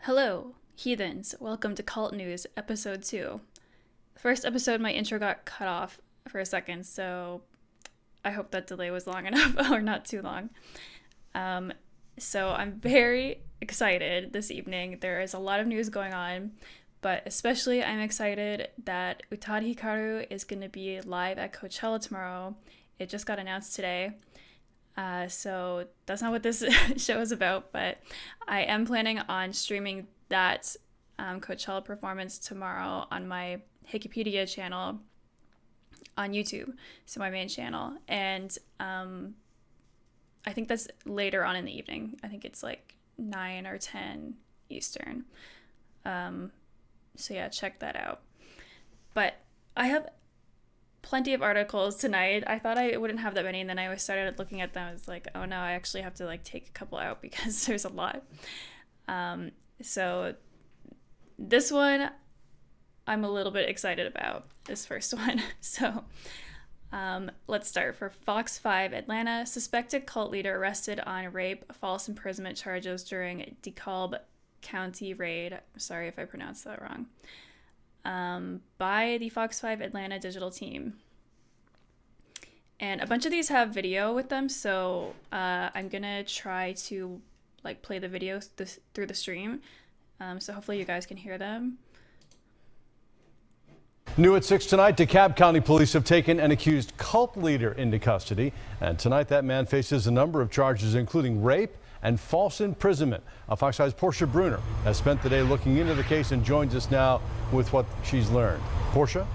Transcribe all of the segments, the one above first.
Hello, heathens. Welcome to Cult News, Episode 2. The first episode, my intro got cut off for a second, so I hope that delay was long enough, or not too long. So I'm very excited this evening. There is a lot of news going on, but especially I'm excited that Utada Hikaru is going to be live at Coachella tomorrow. It just got announced today. So that's not what this show is about, but I am planning on streaming that Coachella performance tomorrow on my Wikipedia channel on YouTube, so my main channel, and I think that's later on in the evening. I think it's like 9 or 10 Eastern. So yeah, check that out. But I have plenty of articles tonight. I thought I wouldn't have that many, and then I started looking at them. I was like, oh no, I actually have to like take a couple out because there's a lot. So this one I'm a little bit excited about, this first one. So let's start. For Fox 5 Atlanta, suspected cult leader arrested on rape, false imprisonment charges during DeKalb County raid. Sorry if I pronounced that wrong. By the Fox 5 Atlanta digital team. And a bunch of these have video with them, so I'm gonna try to like play the videos through the stream, so hopefully you guys can hear them. New at 6 tonight, DeKalb County Police have taken an accused cult leader into custody, and tonight that man faces a number of charges including rape and false imprisonment. Fox 5's Portia Bruner has spent the day looking into the case and joins us now with what she's learned. Portia?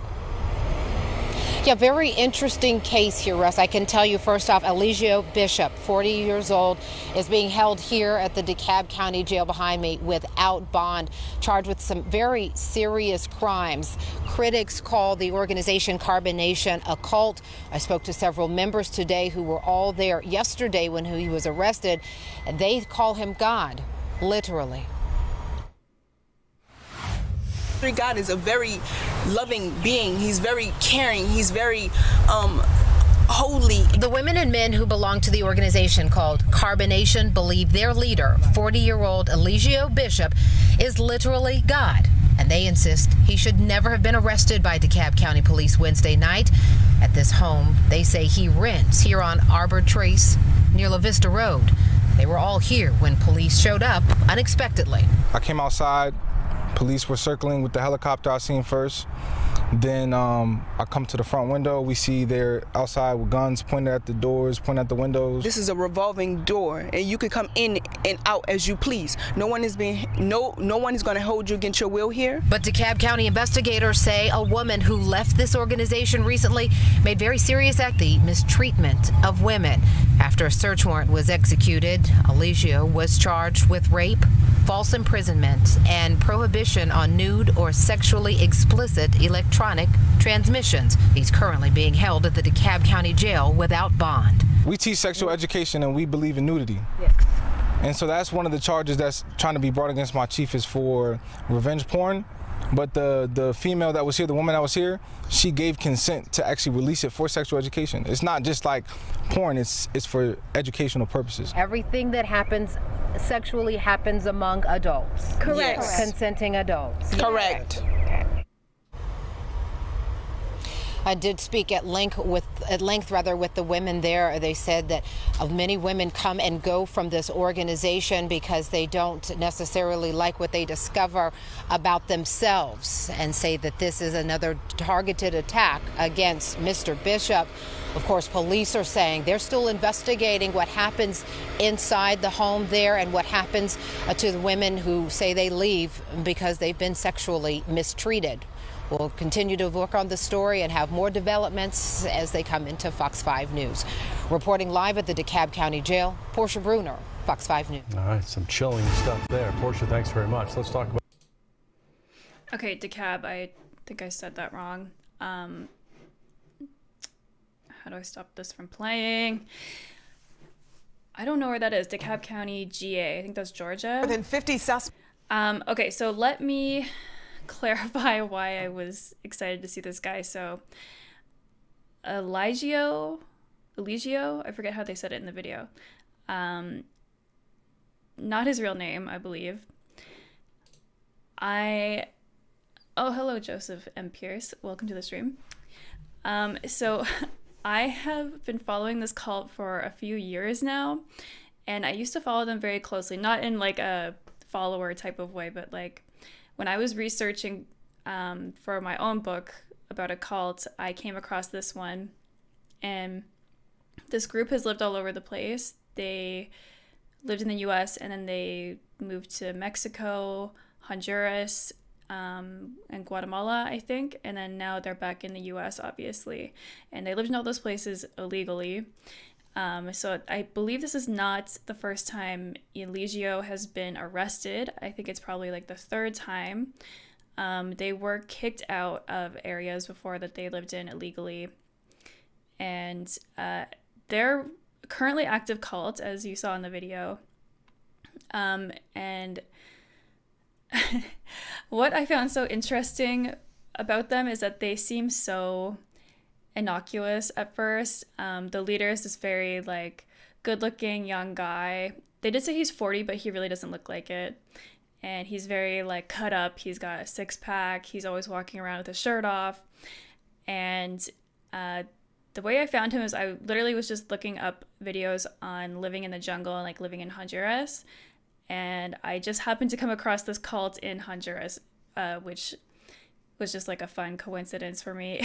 Yeah, very interesting case here, Russ. I can tell you first off, Eligio Bishop, 40 years old, is being held here at the DeKalb County Jail behind me without bond, charged with some very serious crimes. Critics call the organization Carbonation a cult. I spoke to several members today who were all there yesterday when he was arrested, and they call him God, literally. God is a very loving being. He's very caring. He's very holy. The women and men who belong to the organization called Carbonation believe their leader, 40-year-old Eligio Bishop, is literally God. And they insist he should never have been arrested by DeKalb County Police Wednesday night at this home they say he rents here on Arbor Trace near La Vista Road. They were all here when police showed up unexpectedly. I came outside. Police were circling with the helicopter I seen first. Then I come to the front window. We see they're outside with guns pointed at the doors, pointing at the windows. This is a revolving door, and you can come in and out as you please. No one is going to hold you against your will here. But DeKalb County investigators say a woman who left this organization recently made very serious the mistreatment of women. After a search warrant was executed, Eligio was charged with rape, false imprisonment, and prohibition on nude or sexually explicit electronic transmissions. He's currently being held at the DeKalb County Jail without bond. We teach sexual education and we believe in nudity. Yes. And so that's one of the charges that's trying to be brought against my chief is for revenge porn. But the female that was here, the woman that was here, she gave consent to actually release it for sexual education. It's not just like porn, it's for educational purposes. Everything that happens sexually happens among adults. Correct. Yes. Consenting adults. Correct. I did speak at length with the women there. They said that many women come and go from this organization because they don't necessarily like what they discover about themselves, and say that this is another targeted attack against Mr. Bishop. Of course, police are saying they're still investigating what happens inside the home there and what happens to the women who say they leave because they've been sexually mistreated. We'll continue to work on the story and have more developments as they come into Fox 5 News. Reporting live at the DeKalb County Jail, Portia Bruner, Fox 5 News. All right, some chilling stuff there. Portia, thanks very much. Let's talk about... Okay, DeKalb, I think I said that wrong. How do I stop this from playing? I don't know where that is. DeKalb County, GA. I think that's Georgia. More than 50 suspects. Okay, so let me clarify why I was excited to see this guy. So Eligio, I forget how they said it in the video. Not his real name, I believe. Oh, hello, Joseph M. Pierce. Welcome to the stream. So I have been following this cult for a few years now, and I used to follow them very closely, not in like a follower type of way, but like when I was researching for my own book about a cult, I came across this one, and this group has lived all over the place. They lived in the US and then they moved to Mexico, Honduras, and Guatemala, I think. And then now they're back in the US, obviously. And they lived in all those places illegally. So I believe this is not the first time Eligio has been arrested. I think it's probably like the third time. They were kicked out of areas before that they lived in illegally. And they're currently active cult, as you saw in the video. And what I found so interesting about them is that they seem so innocuous at first. The leader is this very like good-looking young guy. They did say he's 40, but he really doesn't look like it. And he's very like cut up. He's got a six-pack. He's always walking around with his shirt off. And the way I found him is I literally was just looking up videos on living in the jungle and like living in Honduras. And I just happened to come across this cult in Honduras, which was just like a fun coincidence for me.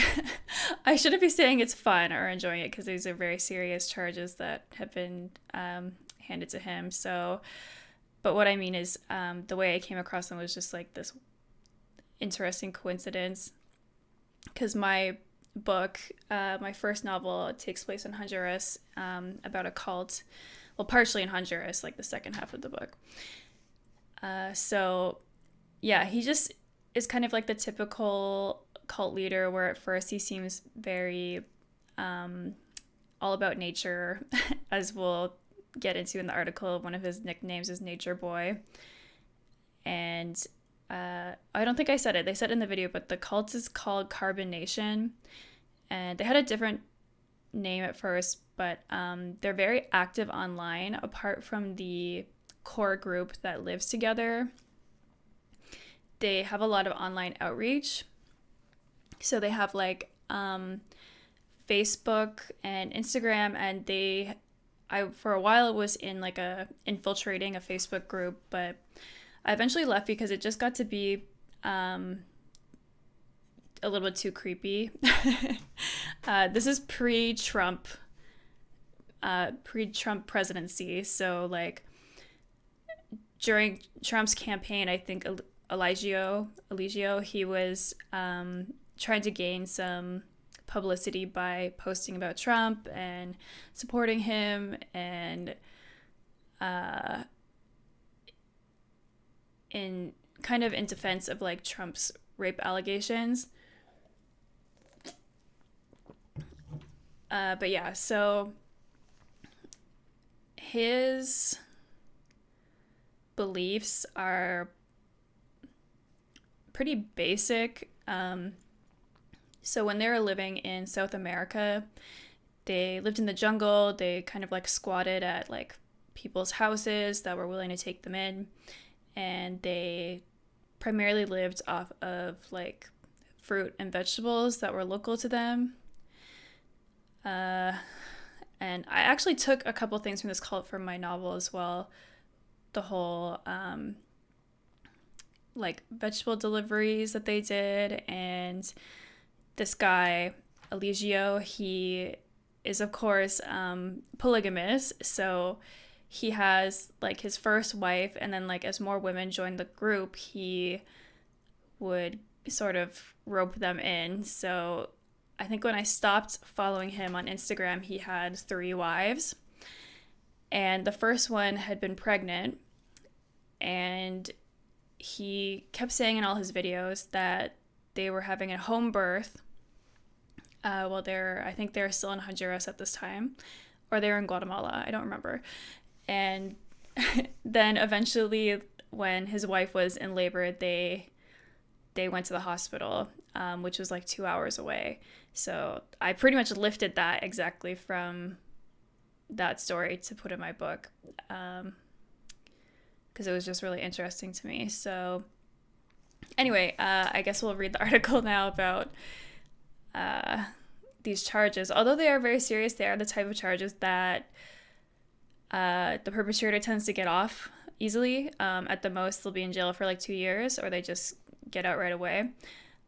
I shouldn't be saying it's fun or enjoying it because these are very serious charges that have been handed to him. So, but what I mean is the way I came across them was just like this interesting coincidence, because my book, my first novel, takes place in Honduras, about a cult. Well, partially in Honduras, like the second half of the book. So, yeah, he just is kind of like the typical cult leader where at first he seems very all about nature, as we'll get into in the article. One of his nicknames is Nature Boy. And I don't think I said it. They said it in the video, but the cult is called Carbon Nation. And they had a different name at first, but they're very active online. Apart from the core group that lives together, they have a lot of online outreach. So they have like Facebook and Instagram, and I for a while it was in like infiltrating a Facebook group, but I eventually left because it just got to be a little bit too creepy. This is pre-Trump presidency. So like during Trump's campaign, I think Eligio, he was trying to gain some publicity by posting about Trump and supporting him, and in defense of like Trump's rape allegations. But yeah, so his beliefs are pretty basic. So when they were living in South America, they lived in the jungle. They kind of like squatted at like people's houses that were willing to take them in. And they primarily lived off of like fruit and vegetables that were local to them. And I actually took a couple things from this cult from my novel as well. The whole like vegetable deliveries that they did, and this guy Eligio, he is of course polygamous, so he has like his first wife, and then like as more women joined the group, he would sort of rope them in. So I think when I stopped following him on Instagram, he had 3 wives, and the first one had been pregnant, and he kept saying in all his videos that they were having a home birth. I think they're still in Honduras at this time, or they were in Guatemala, I don't remember. And then eventually, when his wife was in labor, they went to the hospital, which was like 2 hours away. So I pretty much lifted that exactly from that story to put in my book, because it was just really interesting to me. So Anyway, I guess we'll read the article now about these charges. Although they are very serious, they are the type of charges that the perpetrator tends to get off easily. At the most, they'll be in jail for like 2 years, or they just get out right away.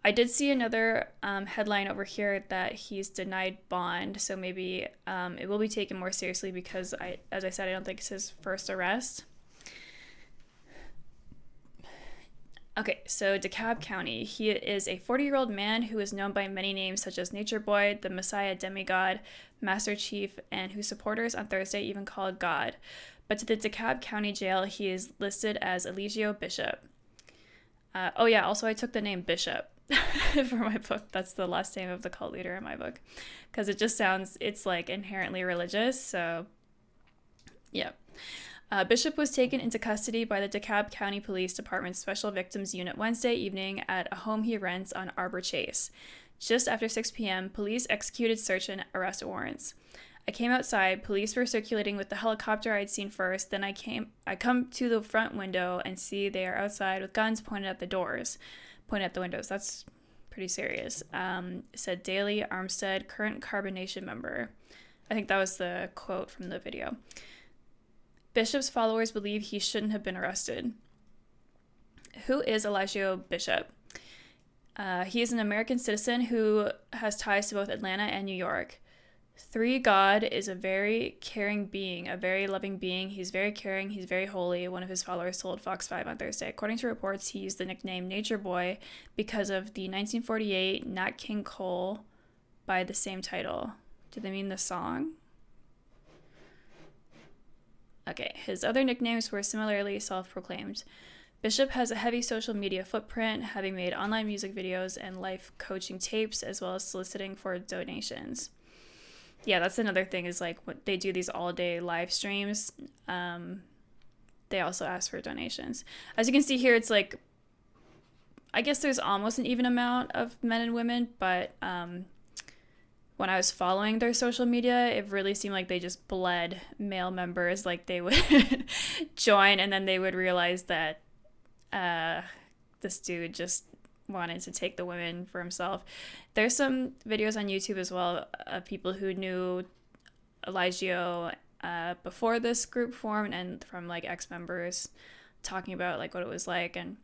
I did see another headline over here that he's denied bond, so maybe it will be taken more seriously because, as I said, I don't think it's his first arrest. Okay, so DeKalb County. He is a 40-year-old man who is known by many names such as Nature Boy, the Messiah Demigod, Master Chief, and whose supporters on Thursday even called God. But to the DeKalb County Jail, he is listed as Eligio Bishop. Also I took the name Bishop for my book. That's the last name of the cult leader in my book, because it just sounds, it's like inherently religious, so yeah. Bishop was taken into custody by the DeKalb County Police Department's Special Victims Unit Wednesday evening at a home he rents on Arbor Chase. Just after 6 p.m., police executed search and arrest warrants. I came outside. Police were circulating with the helicopter I'd seen first. Then I come to the front window and see they are outside with guns pointed at the windows. That's pretty serious. Said Daley Armstead, current Carbonation member. I think that was the quote from the video. Bishop's followers believe he shouldn't have been arrested. Who is Eligio Bishop? He is an American citizen who has ties to both Atlanta and New York. 3 God is a very caring being, a very loving being. He's very caring. He's very holy, one of his followers told Fox 5 on Thursday. According to reports, he used the nickname Nature Boy because of the 1948 Nat King Cole by the same title. Do they mean the song? Okay, his other nicknames were similarly self-proclaimed. Bishop has a heavy social media footprint, having made online music videos and life coaching tapes, as well as soliciting for donations. Yeah, that's another thing, is like what they do, these all-day live streams. They also ask for donations. As you can see here, it's like, I guess there's almost an even amount of men and women, but when I was following their social media, it really seemed like they just bled male members. Like they would join and then they would realize that this dude just wanted to take the women for himself. There's some videos on YouTube as well of people who knew Eligio before this group formed, and from like ex-members talking about like what it was like, and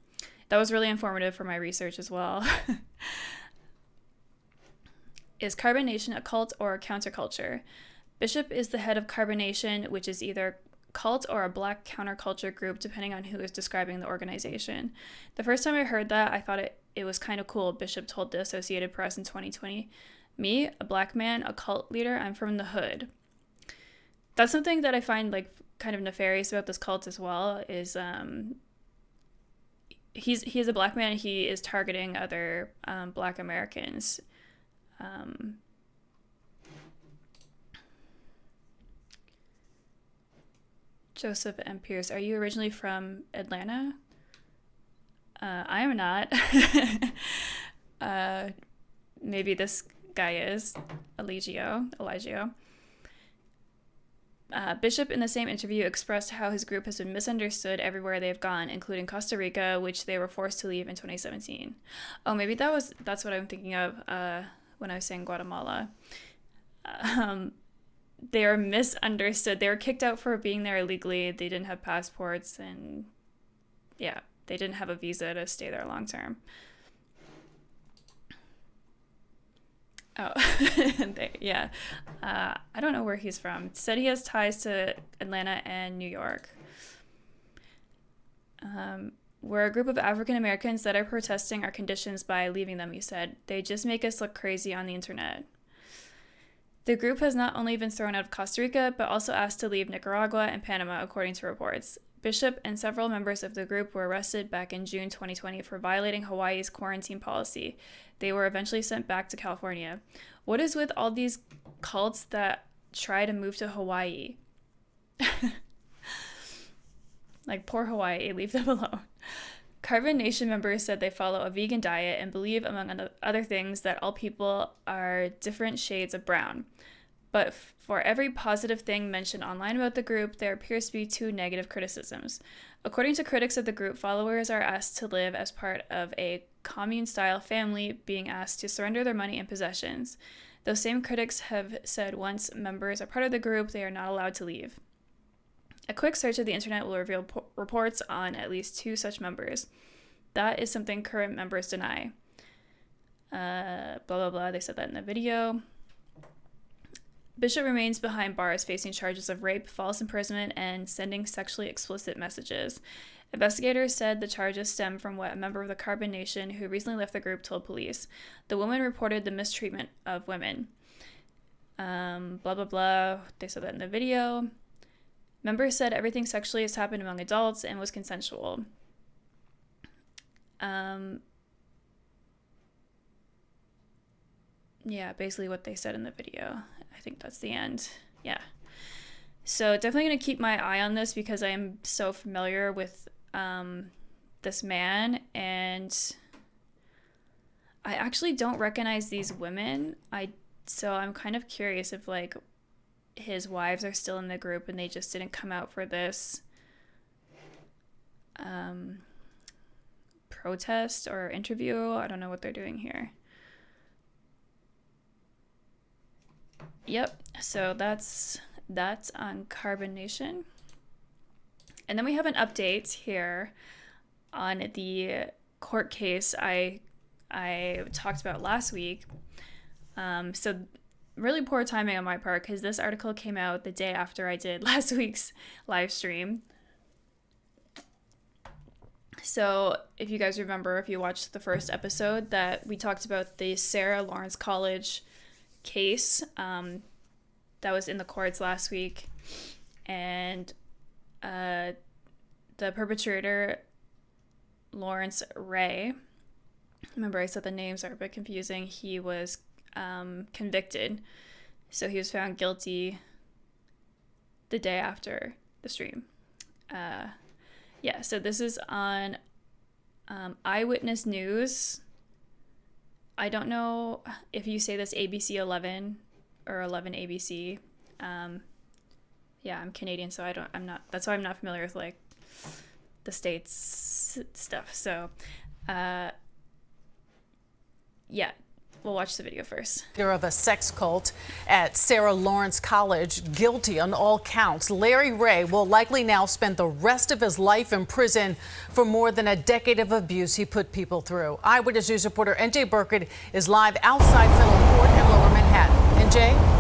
that was really informative for my research as well. Is Carbonation a cult or a counterculture? Bishop is the head of Carbonation, which is either cult or a black counterculture group, depending on who is describing the organization. The first time I heard that, I thought it was kind of cool, Bishop told the Associated Press in 2020. Me, a black man, a cult leader, I'm from the hood. That's something that I find like kind of nefarious about this cult as well, is he's a black man, he is targeting other black Americans. Joseph M. Pierce, are you originally from Atlanta? I am not. Maybe this guy is Eligio. Bishop, in the same interview, expressed how his group has been misunderstood everywhere they've gone, including Costa Rica, which they were forced to leave in 2017. Oh, maybe that's what I'm thinking of when I was saying Guatemala. They are misunderstood. They were kicked out for being there illegally. They didn't have passports, and yeah, they didn't have a visa to stay there long term. Oh, yeah. I don't know where he's from. It said he has ties to Atlanta and New York. We're a group of African Americans that are protesting our conditions by leaving them, he said. They just make us look crazy on the internet. The group has not only been thrown out of Costa Rica, but also asked to leave Nicaragua and Panama, according to reports. Bishop and several members of the group were arrested back in June 2020 for violating Hawaii's quarantine policy. They were eventually sent back to California. What is with all these cults that try to move to Hawaii? Like, poor Hawaii, leave them alone. Carbonation members said they follow a vegan diet and believe, among other things, that all people are different shades of brown. But for every positive thing mentioned online about the group, there appears to be 2 negative criticisms. According to critics of the group, followers are asked to live as part of a commune-style family, being asked to surrender their money and possessions. Those same critics have said once members are part of the group, they are not allowed to leave. A quick search of the internet will reveal reports on at least 2 such members. That is something current members deny. Blah, blah, blah. They said that in the video. Bishop remains behind bars facing charges of rape, false imprisonment, and sending sexually explicit messages. Investigators said the charges stem from what a member of the Carbon Nation who recently left the group told police. The woman reported the mistreatment of women. Blah, blah, blah. They said that in the video. Members said everything sexually has happened among adults and was consensual. Yeah, basically what they said in the video. I think that's the end. Yeah. So definitely going to keep my eye on this because I am so familiar with this man, and I actually don't recognize these women. So I'm kind of curious if like his wives are still in the group and they just didn't come out for this protest or interview. I don't know what they're doing here. Yep, so that's on Carbon Nation. And then we have an update here on the court case I talked about last week. So really poor timing on my part because this article came out the day after I did last week's live stream. So if you guys remember, if you watched the first episode, that we talked about the Sarah Lawrence College case that was in the courts last week, and the perpetrator, Lawrence Ray, remember I said the names are a bit confusing, he was convicted, so he was found guilty the day after the stream. Yeah, so this is on Eyewitness News. I don't know if you say this ABC 11 or 11 ABC. Yeah, I'm Canadian, so that's why I'm not familiar with like the States stuff. So, yeah, we'll watch the video first. Leader of a sex cult at Sarah Lawrence College, guilty on all counts. Larry Ray will likely now spend the rest of his life in prison for more than a decade of abuse he put people through. Eyewitness News reporter NJ Burkett is live outside federal court in Lower Manhattan. NJ?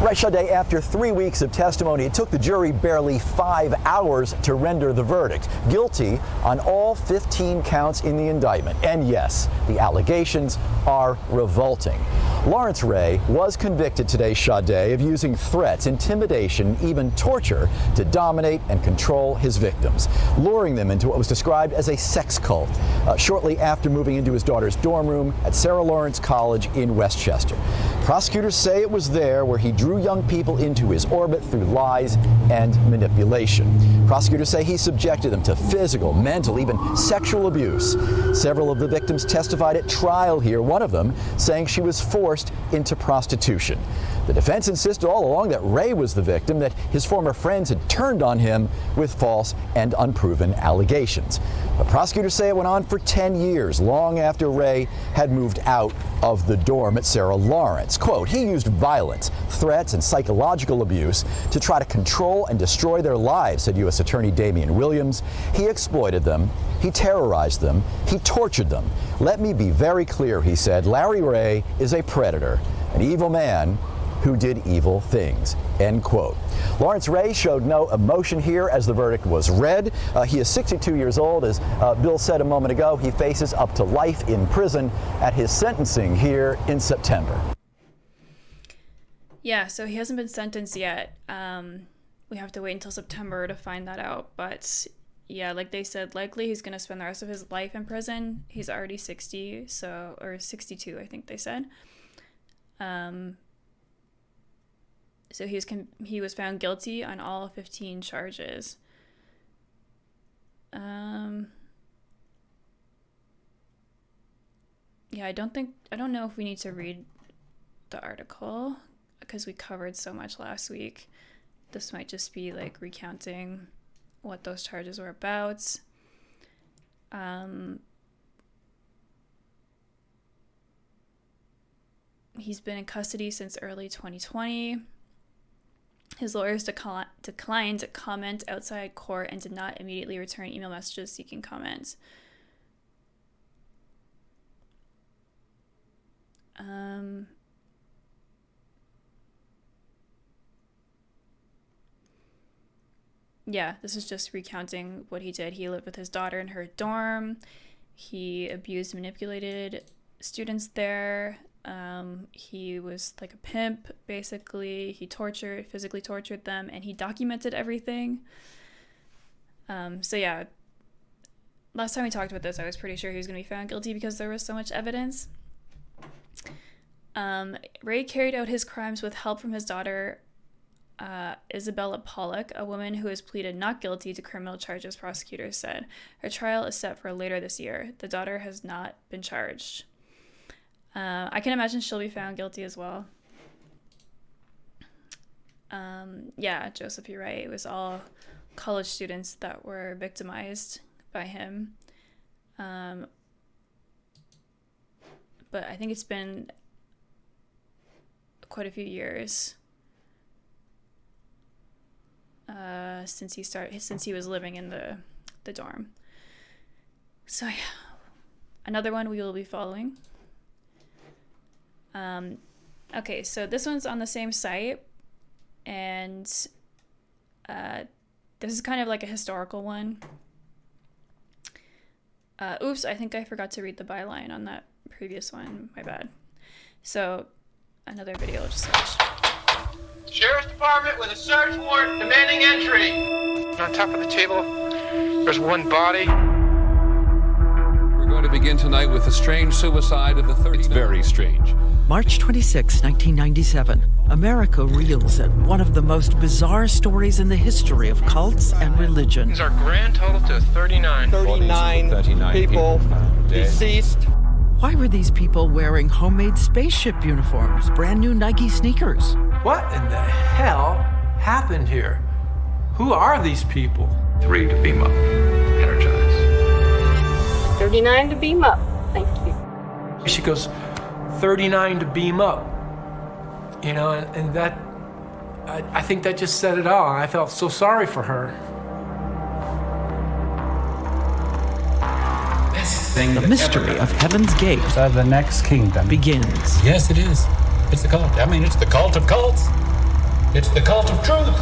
Right, Sade, after 3 weeks of testimony, it took the jury barely 5 hours to render the verdict. Guilty on all 15 counts in the indictment. And yes, the allegations are revolting. Lawrence Ray was convicted today, Sade, of using threats, intimidation, even torture to dominate and control his victims, luring them into what was described as a sex cult shortly after moving into his daughter's dorm room at Sarah Lawrence College in Westchester. Prosecutors say it was there where he drew young people into his orbit through lies and manipulation. Prosecutors say he subjected them to physical, mental, even sexual abuse. Several of the victims testified at trial here, one of them saying she was forced into prostitution. The defense insisted all along that Ray was the victim, that his former friends had turned on him with false and unproven allegations. But prosecutors say it went on for 10 years, long after Ray had moved out of the dorm at Sarah Lawrence. Quote, he used violence, threats, and psychological abuse to try to control and destroy their lives, said U.S. Attorney Damian Williams. He exploited them. He terrorized them. He tortured them. Let me be very clear, he said. Larry Ray is a predator, an evil man who did evil things, end quote. Lawrence Ray showed no emotion here as the verdict was read. He is 62 years old. As Bill said a moment ago, he faces up to life in prison at his sentencing here in September. Yeah, so he hasn't been sentenced yet. We have to wait until September to find that out. But yeah, like they said, likely he's going to spend the rest of his life in prison. He's already 60, or 62, I think they said. So he was found guilty on all 15 charges. Yeah, I don't know if we need to read the article because we covered so much last week. This might just be like recounting what those charges were about. He's been in custody since early 2020. His lawyers declined to comment outside court and did not immediately return email messages seeking comment. Yeah, this is just recounting what he did. He lived with his daughter in her dorm. He abused, manipulated students there. He was like a pimp, basically. He physically tortured them, and he documented everything. So yeah, last time we talked about this, I was pretty sure he was going to be found guilty because there was so much evidence. Ray carried out his crimes with help from his daughter, Isabella Pollock, a woman who has pleaded not guilty to criminal charges, prosecutors said. Her trial is set for later this year. The daughter has not been charged. I can imagine she'll be found guilty as well. Yeah, Joseph, you're right. It was all college students that were victimized by him. But I think it's been quite a few years since he was living in the dorm. So yeah, another one we will be following. Okay, so this one's on the same site, and this is kind of like a historical one. Oops, I think I forgot to read the byline on that previous one. My bad. So, another video, I'll just watch. Sheriff's Department with a search warrant demanding entry. On top of the table, there's one body. We're going to begin tonight with the strange suicide of the 39. It's very strange. March 26, 1997. America reels at one of the most bizarre stories in the history of cults and religion. These are grand total to 39. 39 people deceased. Why were these people wearing homemade spaceship uniforms, brand new Nike sneakers? What in the hell happened here? Who are these people? 3 to beam up. Energize. 39 to beam up. Thank you. She goes, 39 to beam up. You know, and that, I think that just said it all. I felt so sorry for her. The mystery of Heaven's Gate the next kingdom begins. Yes, it is. It's the cult. I mean, it's the cult of cults. It's the cult of truth.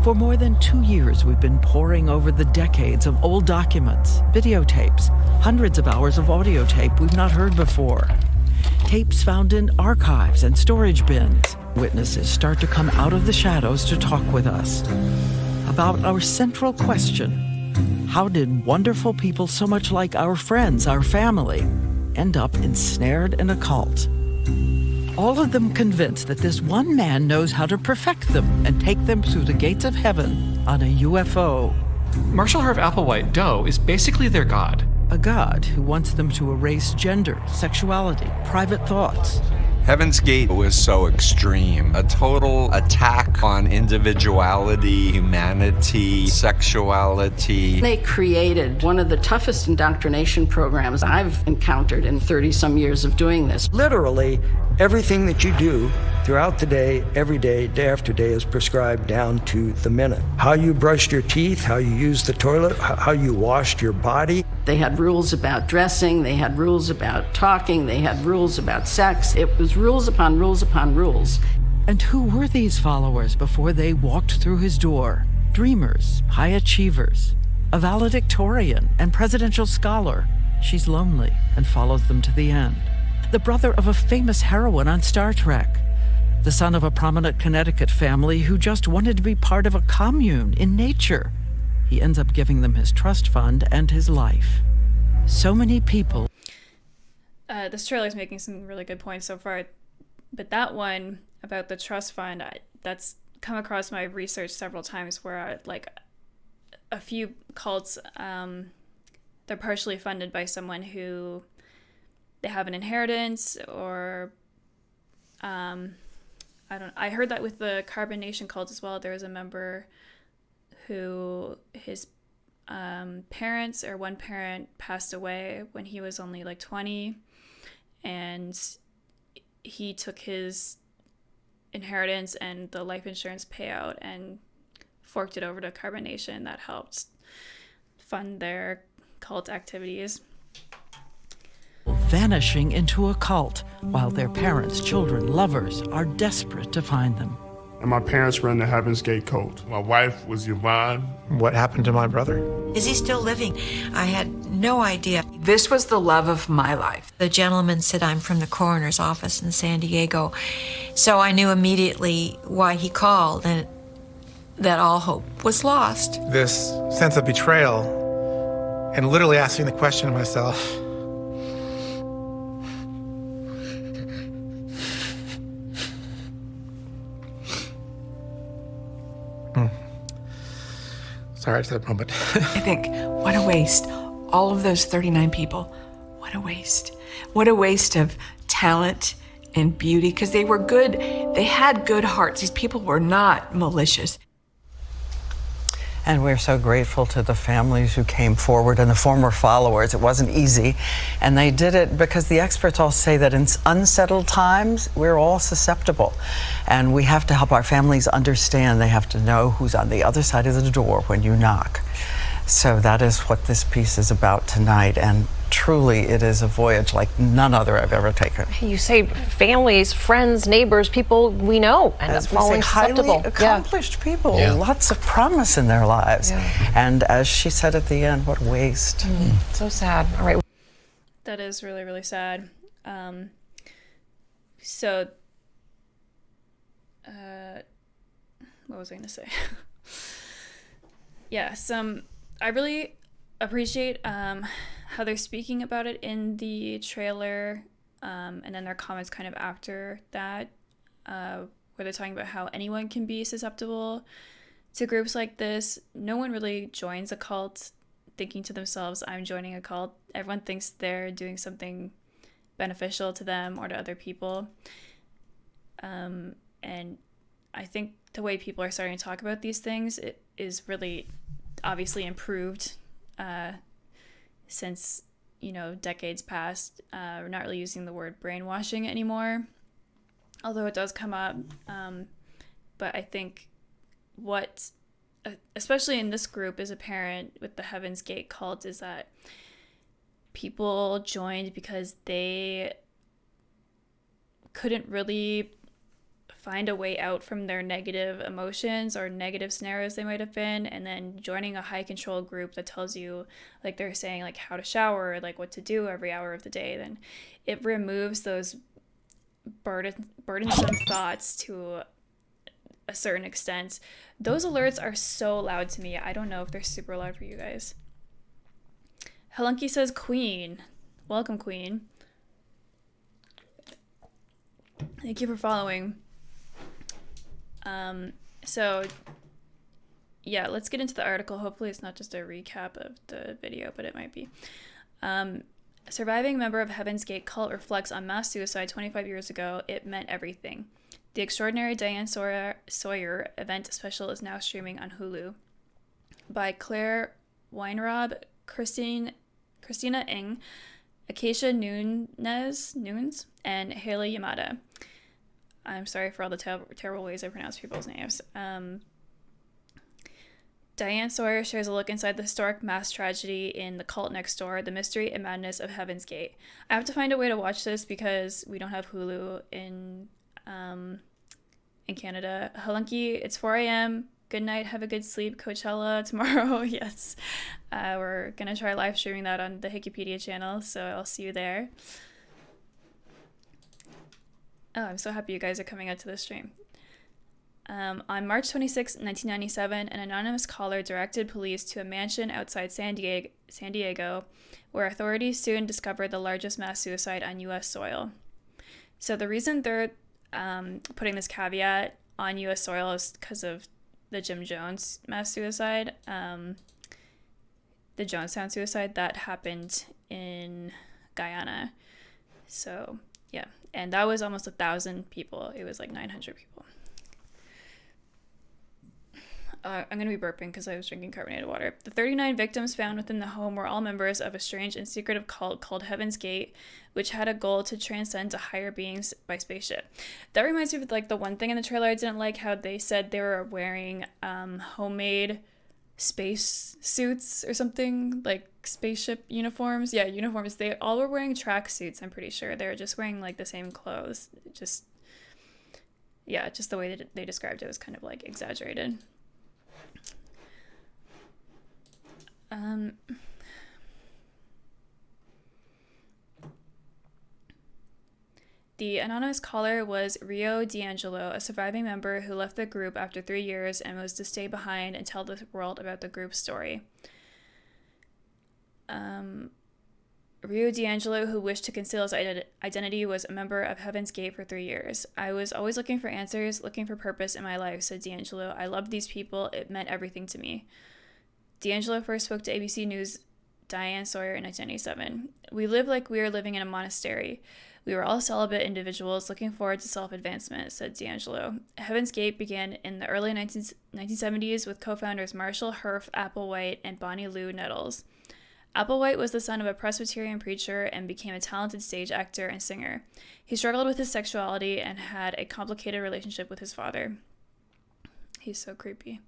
For more than 2 years, we've been poring over the decades of old documents, videotapes, hundreds of hours of audio tape we've not heard before. Tapes found in archives and storage bins. Witnesses start to come out of the shadows to talk with us about our central question. How did wonderful people so much like our friends, our family, end up ensnared in a cult? All of them convinced that this one man knows how to perfect them and take them through the gates of heaven on a UFO. Marshall Herb Applewhite Doe is basically their god. A god who wants them to erase gender, sexuality, private thoughts. Heaven's Gate was so extreme. A total attack on individuality, humanity, sexuality. They created one of the toughest indoctrination programs I've encountered in 30-some years of doing this. Literally, everything that you do throughout the day, every day, day after day, is prescribed down to the minute. How you brushed your teeth, how you used the toilet, how you washed your body. They had rules about dressing, they had rules about talking, they had rules about sex. It was rules upon rules upon rules. And who were these followers before they walked through his door? Dreamers, high achievers, a valedictorian and presidential scholar. She's lonely and follows them to the end. The brother of a famous heroine on Star Trek. The son of a prominent Connecticut family who just wanted to be part of a commune in nature. He ends up giving them his trust fund and his life. So many people. This trailer is making some really good points so far, but that one about the trust fund, that's come across my research several times where like a few cults, they're partially funded by someone who they have an inheritance or I I heard that with the Carbonation cult as well. There was a member who his parents or one parent passed away when he was only like 20, and he took his inheritance and the life insurance payout and forked it over to Carbonation. That helped fund their cult activities. Vanishing into a cult while their parents, children, lovers are desperate to find them. And my parents ran the Heaven's Gate cult. My wife was Yvonne. What happened to my brother? Is he still living? I had no idea. This was the love of my life. The gentleman said I'm from the coroner's office in San Diego. So I knew immediately why he called and that all hope was lost. This sense of betrayal and literally asking the question to myself, sorry, I said that moment. I think, what a waste. All of those 39 people, what a waste. What a waste of talent and beauty, because they were good. They had good hearts. These people were not malicious. And we're so grateful to the families who came forward and the former followers. It wasn't easy. And they did it because the experts all say that in unsettled times, we're all susceptible. And we have to help our families understand. They have to know who's on the other side of the door when you knock. So that is what this piece is about tonight. And truly, it is a voyage like none other I've ever taken. You say families, friends, neighbors, people we know, and as falling susceptible. Highly accomplished people, lots of promise in their lives. And as she said at the end, what a waste. So sad. All right. That is really, really sad. So, what was I going to say? I really appreciate how they're speaking about it in the trailer, and then their comments kind of after that, where they're talking about how anyone can be susceptible to groups like this. No one really joins a cult thinking to themselves, I'm joining a cult. Everyone thinks they're doing something beneficial to them or to other people. And I think the way people are starting to talk about these things, it is really obviously improved since, decades past. We're not really using the word brainwashing anymore, although it does come up. But I think what, especially in this group, is apparent with the Heaven's Gate cult is that people joined because they couldn't really find a way out from their negative emotions or negative scenarios they might have been, and then joining a high control group that tells you, like they're saying, like how to shower, like what to do every hour of the day, then it removes those burdensome thoughts to a certain extent. Those alerts are so loud to me. I don't know if they're super loud for you guys. Halunky says Queen. Welcome, Queen. Thank you for following. Let's get into the article. Hopefully it's not just a recap of the video, but it might be. Surviving member of Heaven's Gate cult reflects on mass suicide 25 years ago. It meant everything. The extraordinary Diane Sawyer event special is now streaming on Hulu. By Claire Weinrob, Christina Ng, Acacia Nunes, and Haley Yamada. I'm sorry for all the terrible ways I pronounce people's names. Diane Sawyer shares a look inside the historic mass tragedy in The Cult Next Door, the mystery and madness of Heaven's Gate. I have to find a way to watch this because we don't have Hulu in Canada. Halunky, it's 4 a.m. Good night. Have a good sleep. Coachella tomorrow. Yes. We're going to try live streaming that on the Wikipedia channel, so I'll see you there. Oh, I'm so happy you guys are coming out to this stream. On March 26, 1997, an anonymous caller directed police to a mansion outside San Diego, where authorities soon discovered the largest mass suicide on U.S. soil. So the reason they're putting this caveat on U.S. soil is because of the Jim Jones mass suicide, the Jonestown suicide that happened in Guyana. So Yeah, and that was almost 1,000 people. It was like 900 people. I'm going to be burping because I was drinking carbonated water. The 39 victims found within the home were all members of a strange and secretive cult called Heaven's Gate, which had a goal to transcend to higher beings by spaceship. That reminds me of like the one thing in the trailer I didn't like, how they said they were wearing homemade space suits or something, like spaceship uniforms. Yeah, uniforms. They all were wearing track suits, I'm pretty sure. They were just wearing like the same clothes. Just the way that they described it was kind of like exaggerated. The anonymous caller was Rio D'Angelo, a surviving member who left the group after 3 years and was to stay behind and tell the world about the group's story. Rio D'Angelo, who wished to conceal his identity, was a member of Heaven's Gate for 3 years. I was always looking for answers, looking for purpose in my life, said D'Angelo. I loved these people. It meant everything to me. D'Angelo first spoke to ABC News' Diane Sawyer in 1997. We lived like we were living in a monastery. We were all celibate individuals looking forward to self-advancement, said D'Angelo. Heaven's Gate began in the early 1970s with co-founders Marshall Herff Applewhite and Bonnie Lou Nettles. Applewhite was the son of a Presbyterian preacher and became a talented stage actor and singer. He struggled with his sexuality and had a complicated relationship with his father. He's so creepy.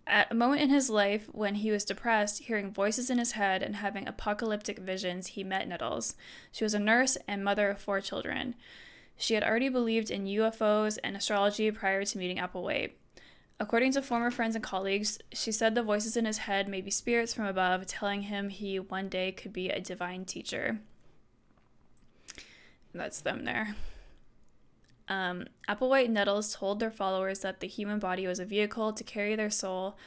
At a moment in his life when he was depressed, hearing voices in his head and having apocalyptic visions, he met Nettles. She was a nurse and mother of 4 children. She had already believed in UFOs and astrology prior to meeting Applewhite. According to former friends and colleagues, she said the voices in his head may be spirits from above telling him he one day could be a divine teacher. And that's them there. Applewhite and Nettles told their followers that the human body was a vehicle to carry their soul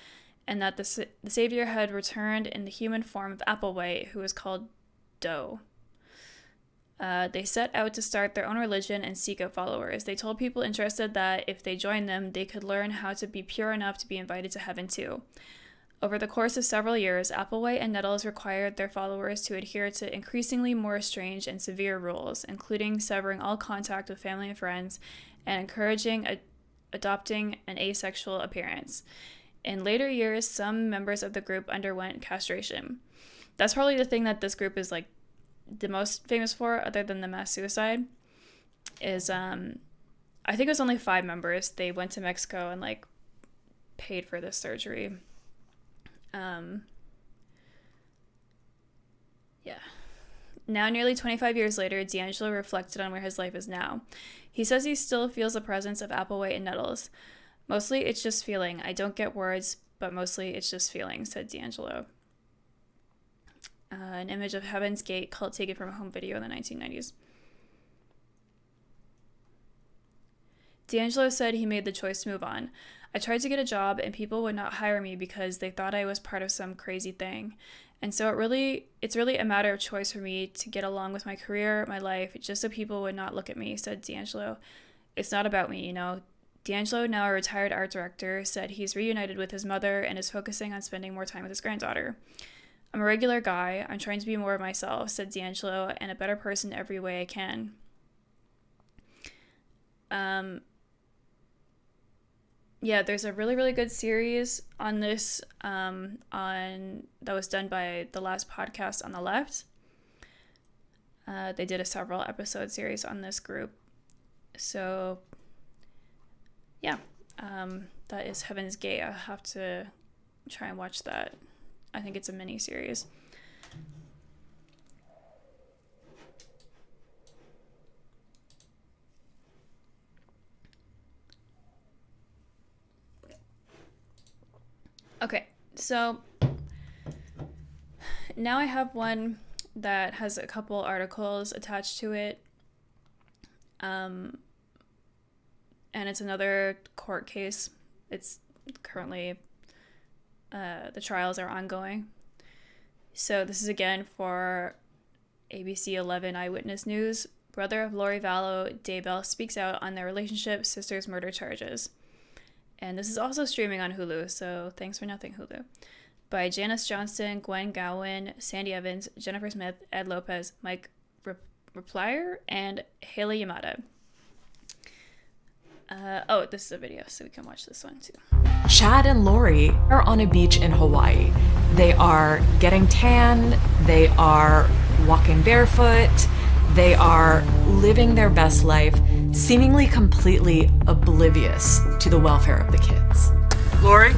and that the Savior had returned in the human form of Applewhite, who was called Doe. They set out to start their own religion and seek out followers. They told people interested that if they joined them, they could learn how to be pure enough to be invited to heaven too. Over the course of several years, Applewhite and Nettles required their followers to adhere to increasingly more strange and severe rules, including severing all contact with family and friends and encouraging adopting an asexual appearance. In later years, some members of the group underwent castration. That's probably the thing that this group is like the most famous for, other than the mass suicide, is I think it was only 5 members. They went to Mexico and like paid for this surgery. Now, nearly 25 years later, D'Angelo reflected on where his life is now. He says he still feels the presence of Applewhite and Nettles. Mostly it's just feeling. I don't get words, but mostly it's just feeling, said D'Angelo. An image of Heaven's Gate cult taken from a home video in the 1990s. D'Angelo said he made the choice to move on. I tried to get a job and people would not hire me because they thought I was part of some crazy thing. And so it's really a matter of choice for me to get along with my career, my life, just so people would not look at me, said D'Angelo. It's not about me, you know. D'Angelo, now a retired art director, said he's reunited with his mother and is focusing on spending more time with his granddaughter. I'm a regular guy. I'm trying to be more of myself, said D'Angelo, and a better person every way I can. Yeah, there's a really, really good series on this that was done by The Last Podcast on the Left. They did a several episode series on this group. So, yeah, that is Heaven's Gate. I'll have to try and watch that. I think it's a mini-series. Okay, so now I have one that has a couple articles attached to it. And it's another court case. It's currently, the trials are ongoing. So this is again for ABC 11 Eyewitness News. Brother of Lori Vallow, Daybell, speaks out on their relationship, sister's murder charges. And this is also streaming on Hulu, so thanks for nothing, Hulu. By Janice Johnston, Gwen Gowan, Sandy Evans, Jennifer Smith, Ed Lopez, Mike Replier and Haley Yamada. This is a video, so we can watch this one too. Chad and Lori are on a beach in Hawaii. They are getting tan, they are walking barefoot, they are living their best life, seemingly completely oblivious to the welfare of the kids. Lori,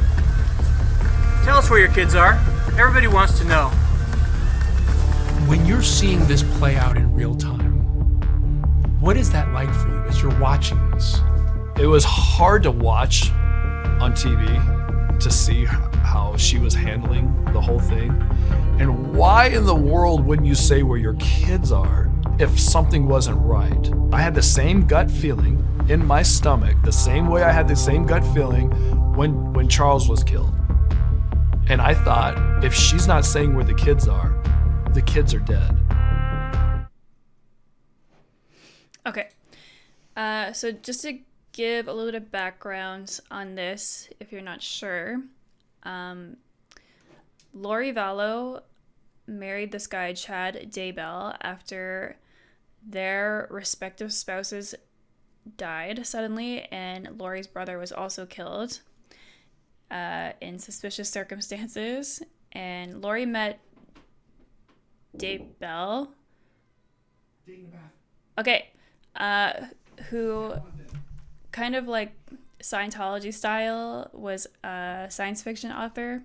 tell us where your kids are. Everybody wants to know. When you're seeing this play out in real time, what is that like for you as you're watching this? It was hard to watch on TV to see how she was handling the whole thing. And why in the world wouldn't you say where your kids are if something wasn't right? I had the same gut feeling in my stomach, the same way I had the same gut feeling when Charles was killed. And I thought, if she's not saying where the kids are dead. Okay. So just to give a little bit of background on this, if you're not sure, Lori Vallow married this guy, Chad Daybell, after their respective spouses died suddenly, and Lori's brother was also killed in suspicious circumstances. And Lori met Daybell, who kind of like Scientology style was a science fiction author,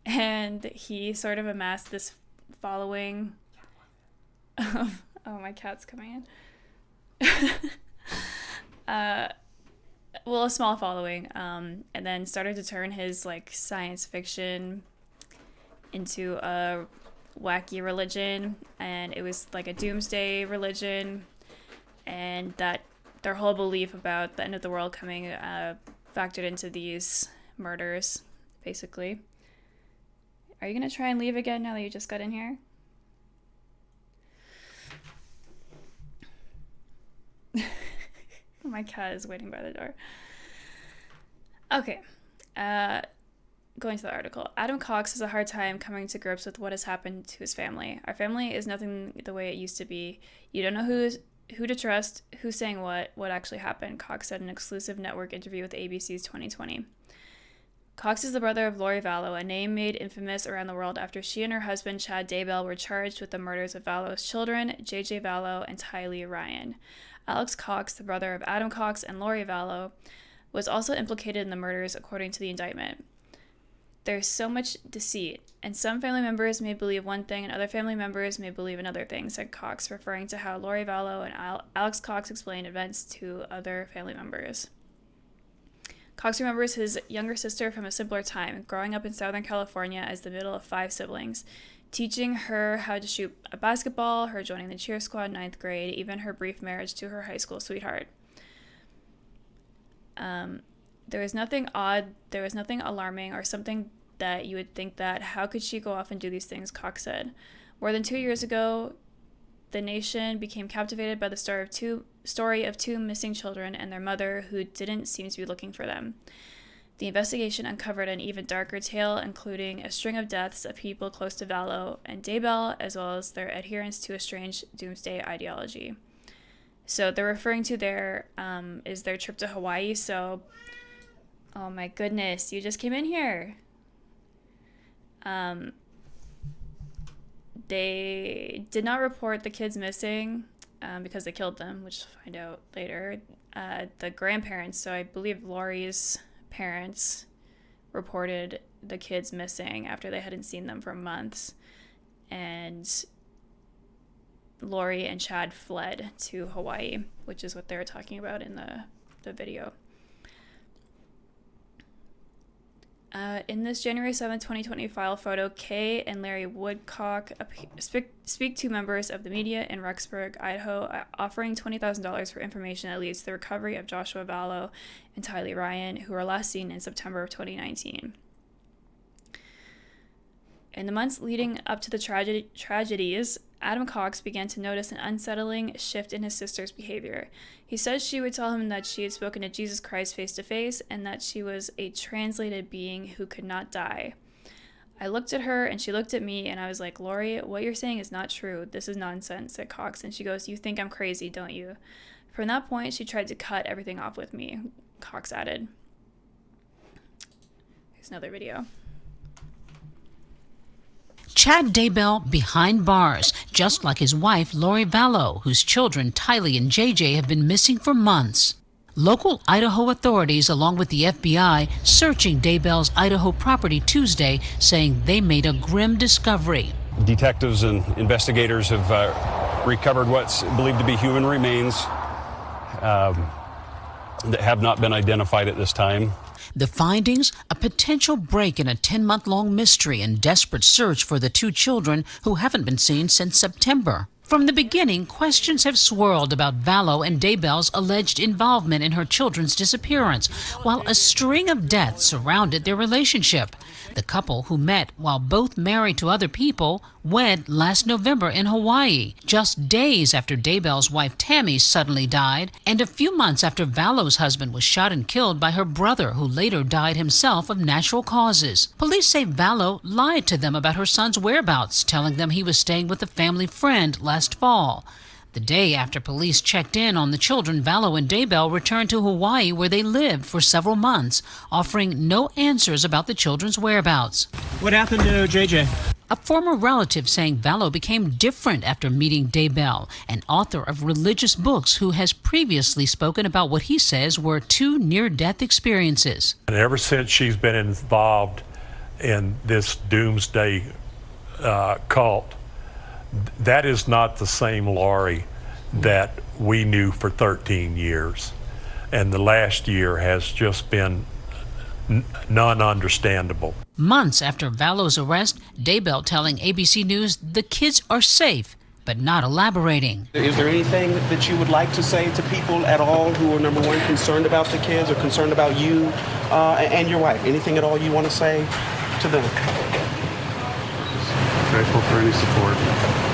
and he sort of amassed this following of, oh, my cat's coming in. A small following, and then started to turn his like science fiction into a wacky religion, and it was like a doomsday religion, and that their whole belief about the end of the world coming factored into these murders, basically. Are you gonna try and leave again now that you just got in here? My cat is waiting by the door. Okay. Going to the article. Adam Cox has a hard time coming to grips with what has happened to his family. Our family is nothing the way it used to be. You don't know who to trust, who's saying what actually happened, Cox said in an exclusive network interview with ABC's 2020. Cox is the brother of Lori Vallow, a name made infamous around the world after she and her husband, Chad Daybell, were charged with the murders of Vallow's children, JJ Vallow and Tylee Ryan. Alex Cox, the brother of Adam Cox and Lori Vallow, was also implicated in the murders, according to the indictment. There's so much deceit, and some family members may believe one thing and other family members may believe another thing, said Cox, referring to how Lori Vallow and Alex Cox explained events to other family members. Cox remembers his younger sister from a simpler time, growing up in Southern California as the middle of 5 siblings, teaching her how to shoot a basketball, her joining the cheer squad in 9th grade, even her brief marriage to her high school sweetheart. There was nothing odd, there was nothing alarming or something that you would think that, how could she go off and do these things, Cox said. More than 2 years ago, the nation became captivated by the story of two missing children and their mother who didn't seem to be looking for them. The investigation uncovered an even darker tale, including a string of deaths of people close to Vallow and Daybell, as well as their adherence to a strange doomsday ideology. So they're referring to their trip to Hawaii. So, oh my goodness, you just came in here. They did not report the kids missing because they killed them, which we'll find out later. The grandparents, so I believe Lori's parents, reported the kids missing after they hadn't seen them for months. And Lori and Chad fled to Hawaii, which is what they were talking about in the video. In this January 7, 2020 file photo, Kay and Larry Woodcock speak to members of the media in Rexburg, Idaho, offering $20,000 for information that leads to the recovery of Joshua Vallow and Tylee Ryan, who were last seen in September of 2019. In the months leading up to the tragedies, Adam Cox began to notice an unsettling shift in his sister's behavior. He says she would tell him that she had spoken to Jesus Christ face to face and that she was a translated being who could not die. I looked at her and she looked at me and I was like, Lori, what you're saying is not true. This is nonsense, said Cox. And she goes, you think I'm crazy, don't you? From that point, she tried to cut everything off with me, Cox added. Here's another video. Chad Daybell behind bars, just like his wife, Lori Vallow, whose children, Tylee and JJ, have been missing for months. Local Idaho authorities, along with the FBI, searching Daybell's Idaho property Tuesday, saying they made a grim discovery. Detectives and investigators have recovered what's believed to be human remains that have not been identified at this time. The findings, a potential break in a 10-month-long mystery and desperate search for the two children who haven't been seen since September. From the beginning, questions have swirled about Vallow and Daybell's alleged involvement in her children's disappearance, while a string of deaths surrounded their relationship. The couple, who met while both married to other people, wed last November in Hawaii, just days after Daybell's wife Tammy suddenly died, and a few months after Vallow's husband was shot and killed by her brother, who later died himself of natural causes. Police say Vallow lied to them about her son's whereabouts, telling them he was staying with a family friend last fall. The day after police checked in on the children, Vallow and Daybell returned to Hawaii, where they lived for several months, offering no answers about the children's whereabouts. What happened to JJ? A former relative saying Vallow became different after meeting Daybell, an author of religious books who has previously spoken about what he says were two near-death experiences. And ever since she's been involved in this doomsday cult, that is not the same Lori that we knew for 13 years. And the last year has just been non-understandable. Months after Vallow's arrest, Daybell telling ABC News the kids are safe, but not elaborating. Is there anything that you would like to say to people at all who are, number one, concerned about the kids or concerned about you and your wife? Anything at all you want to say to them? Grateful for any support.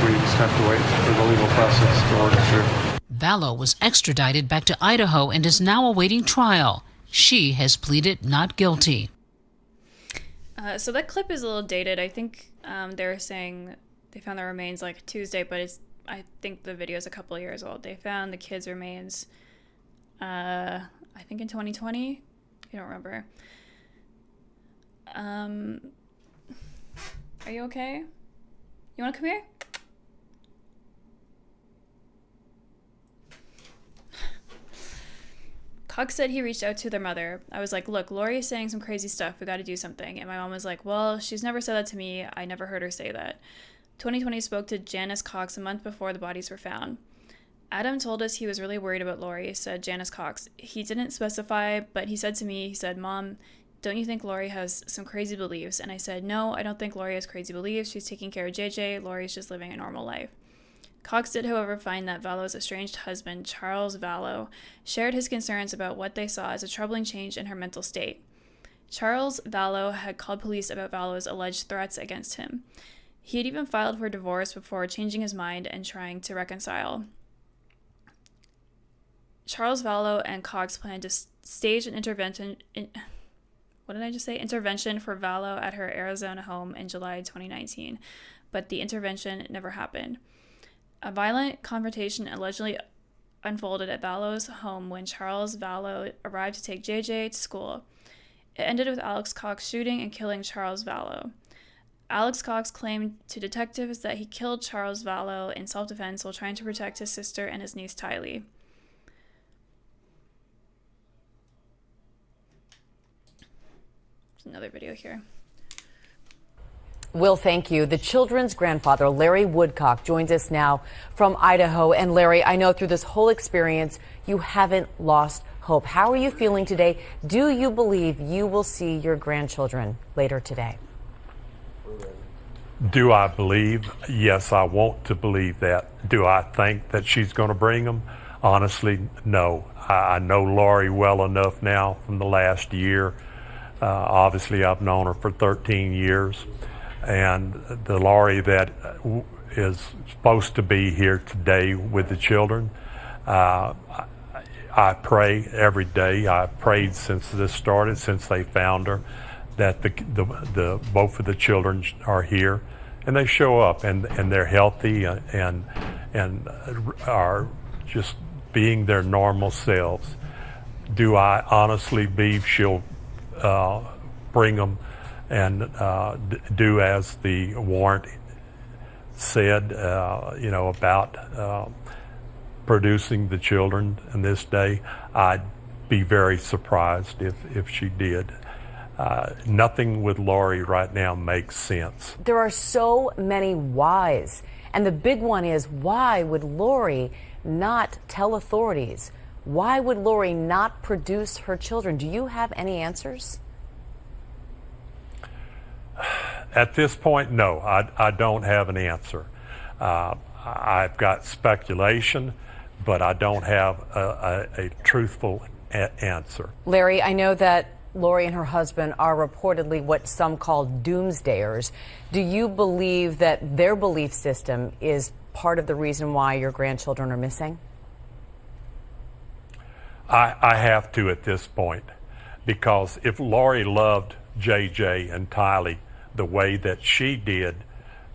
We just have to wait for the legal process to work through. Vallow was extradited back to Idaho and is now awaiting trial. She has pleaded not guilty. So that clip is a little dated. I think they were saying they found the remains like Tuesday, but I think the video is a couple of years old. They found the kids' remains, I think in 2020. I don't remember. Are you okay? You want to come here? Cox said he reached out to their mother. I was like, look, Lori is saying some crazy stuff. We got to do something. And my mom was like, well, she's never said that to me. I never heard her say that. 2020 spoke to Janice Cox a month before the bodies were found. Adam told us he was really worried about Lori, said Janice Cox. He didn't specify, but he said to me, he said, Mom, don't you think Lori has some crazy beliefs? And I said, no, I don't think Lori has crazy beliefs. She's taking care of JJ. Lori's just living a normal life. Cox did, however, find that Vallow's estranged husband, Charles Vallow, shared his concerns about what they saw as a troubling change in her mental state. Charles Vallow had called police about Vallow's alleged threats against him. He had even filed for divorce before changing his mind and trying to reconcile. Charles Vallow and Cox planned to stage an intervention for Vallow at her Arizona home in July 2019, but the intervention never happened. A violent confrontation allegedly unfolded at Vallow's home when Charles Vallow arrived to take JJ to school. It ended with Alex Cox shooting and killing Charles Vallow. Alex Cox claimed to detectives that he killed Charles Vallow in self-defense while trying to protect his sister and his niece Tylee. There's another video here. Will, thank you. The children's grandfather, Larry Woodcock, joins us now from Idaho. And Larry, I know through this whole experience, you haven't lost hope. How are you feeling today? Do you believe you will see your grandchildren later today? Do I believe? Yes, I want to believe that. Do I think that she's going to bring them? Honestly, no. I know Lori well enough now from the last year. Obviously, I've known her for 13 years. And the Lori that is supposed to be here today with the children, I pray every day. I prayed since this started, since they found her, that the both of the children are here, and they show up, and they're healthy and are just being their normal selves. Do I honestly believe she'll bring them and do as the warrant said, about producing the children in this day? I'd be very surprised if she did. Nothing with Lori right now makes sense. There are so many whys, and the big one is, why would Lori not tell authorities? Why would Lori not produce her children? Do you have any answers? At this point, no, I don't have an answer. I've got speculation, but I don't have a truthful answer. Larry, I know that Lori and her husband are reportedly what some call doomsdayers. Do you believe that their belief system is part of the reason why your grandchildren are missing? I have to at this point, because if Lori loved JJ and Tylee the way that she did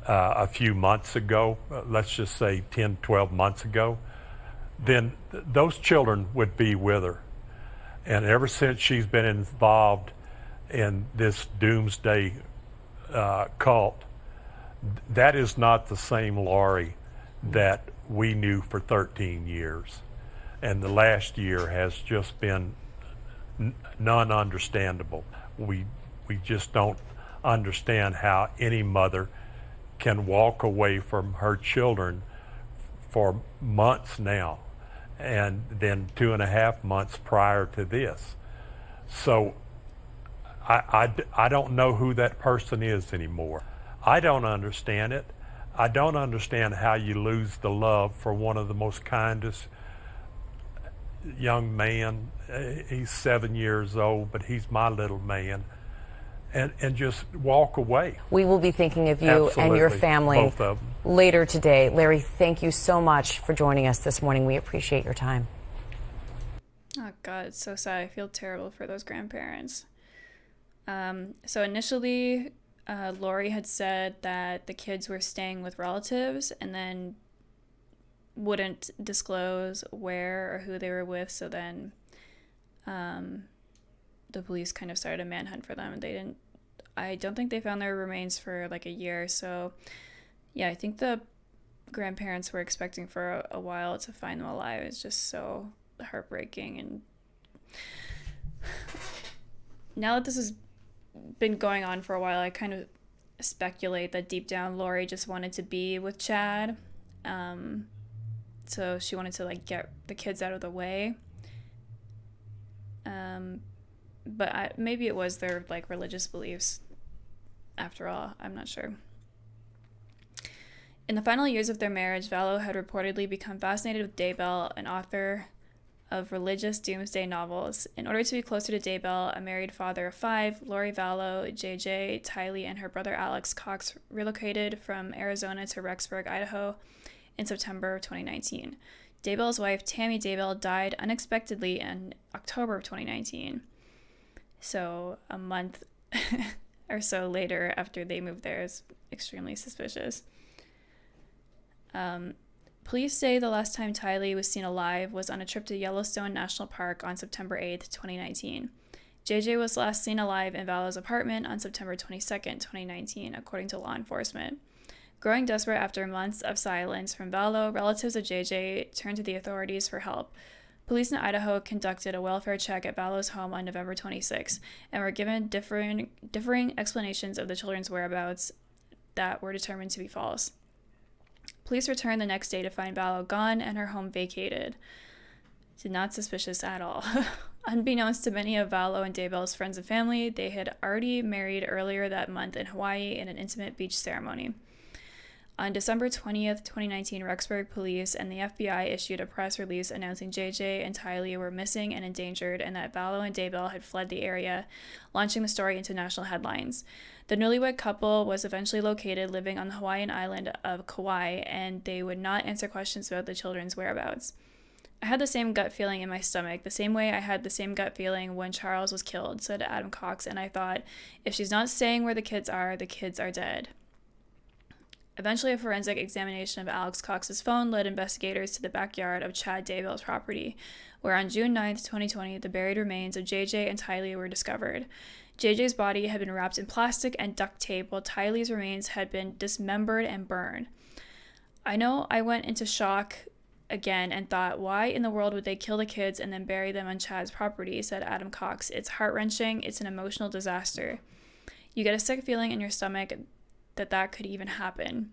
a few months ago, let's just say 10, 12 months ago, then those children would be with her. And ever since she's been involved in this doomsday cult, that is not the same Lori that we knew for 13 years. And the last year has just been non-understandable. We just don't understand how any mother can walk away from her children for months now, and then 2.5 months prior to this. So I don't know who that person is anymore. I don't understand it. I don't understand how you lose the love for one of the most kindest young man. He's 7 years old, but he's my little man, and just walk away. We will be thinking of you Absolutely. and your family Both of them. later today. Larry, thank you so much for joining us this morning. We appreciate your time. Oh God, it's so sad. I feel terrible for those grandparents. So initially, Lori had said that the kids were staying with relatives and then wouldn't disclose where or who they were with. So then the police kind of started a manhunt for them. I don't think they found their remains for like a year. So yeah, I think the grandparents were expecting for a while to find them alive. It's just so heartbreaking. And now that this has been going on for a while, I kind of speculate that deep down Lori just wanted to be with Chad. So she wanted to like get the kids out of the way. But maybe it was their like religious beliefs after all. I'm not sure. In the final years of their marriage, Vallow had reportedly become fascinated with Daybell, an author of religious doomsday novels. In order to be closer to Daybell, a married father of 5, Lori Vallow, JJ, Tylee, and her brother Alex Cox relocated from Arizona to Rexburg, Idaho in September of 2019. Daybell's wife, Tammy Daybell, died unexpectedly in October of 2019. So a month or so later after they moved there is extremely suspicious. Police say the last time Tylee was seen alive was on a trip to Yellowstone National Park on September 8th, 2019. JJ was last seen alive in Vallow's apartment on September 22nd, 2019, according to law enforcement. Growing desperate after months of silence from Vallow, relatives of JJ turned to the authorities for help. Police in Idaho conducted a welfare check at Vallow's home on November 26 and were given differing explanations of the children's whereabouts that were determined to be false. Police returned the next day to find Vallow gone and her home vacated. Not suspicious at all. Unbeknownst to many of Vallow and Daybell's friends and family, they had already married earlier that month in Hawaii in an intimate beach ceremony. On December 20th, 2019, Rexburg police and the FBI issued a press release announcing JJ and Tylee were missing and endangered and that Vallow and Daybell had fled the area, launching the story into national headlines. The newlywed couple was eventually located living on the Hawaiian island of Kauai, and they would not answer questions about the children's whereabouts. I had the same gut feeling in my stomach, the same way I had the same gut feeling when Charles was killed, said Adam Cox, and I thought, if she's not staying where the kids are dead. Eventually, a forensic examination of Alex Cox's phone led investigators to the backyard of Chad Daybell's property, where on June 9th, 2020, the buried remains of JJ and Tylee were discovered. JJ's body had been wrapped in plastic and duct tape, while Tylee's remains had been dismembered and burned. I know I went into shock again and thought, why in the world would they kill the kids and then bury them on Chad's property, said Adam Cox. It's heart-wrenching. It's an emotional disaster. You get a sick feeling in your stomach that could even happen.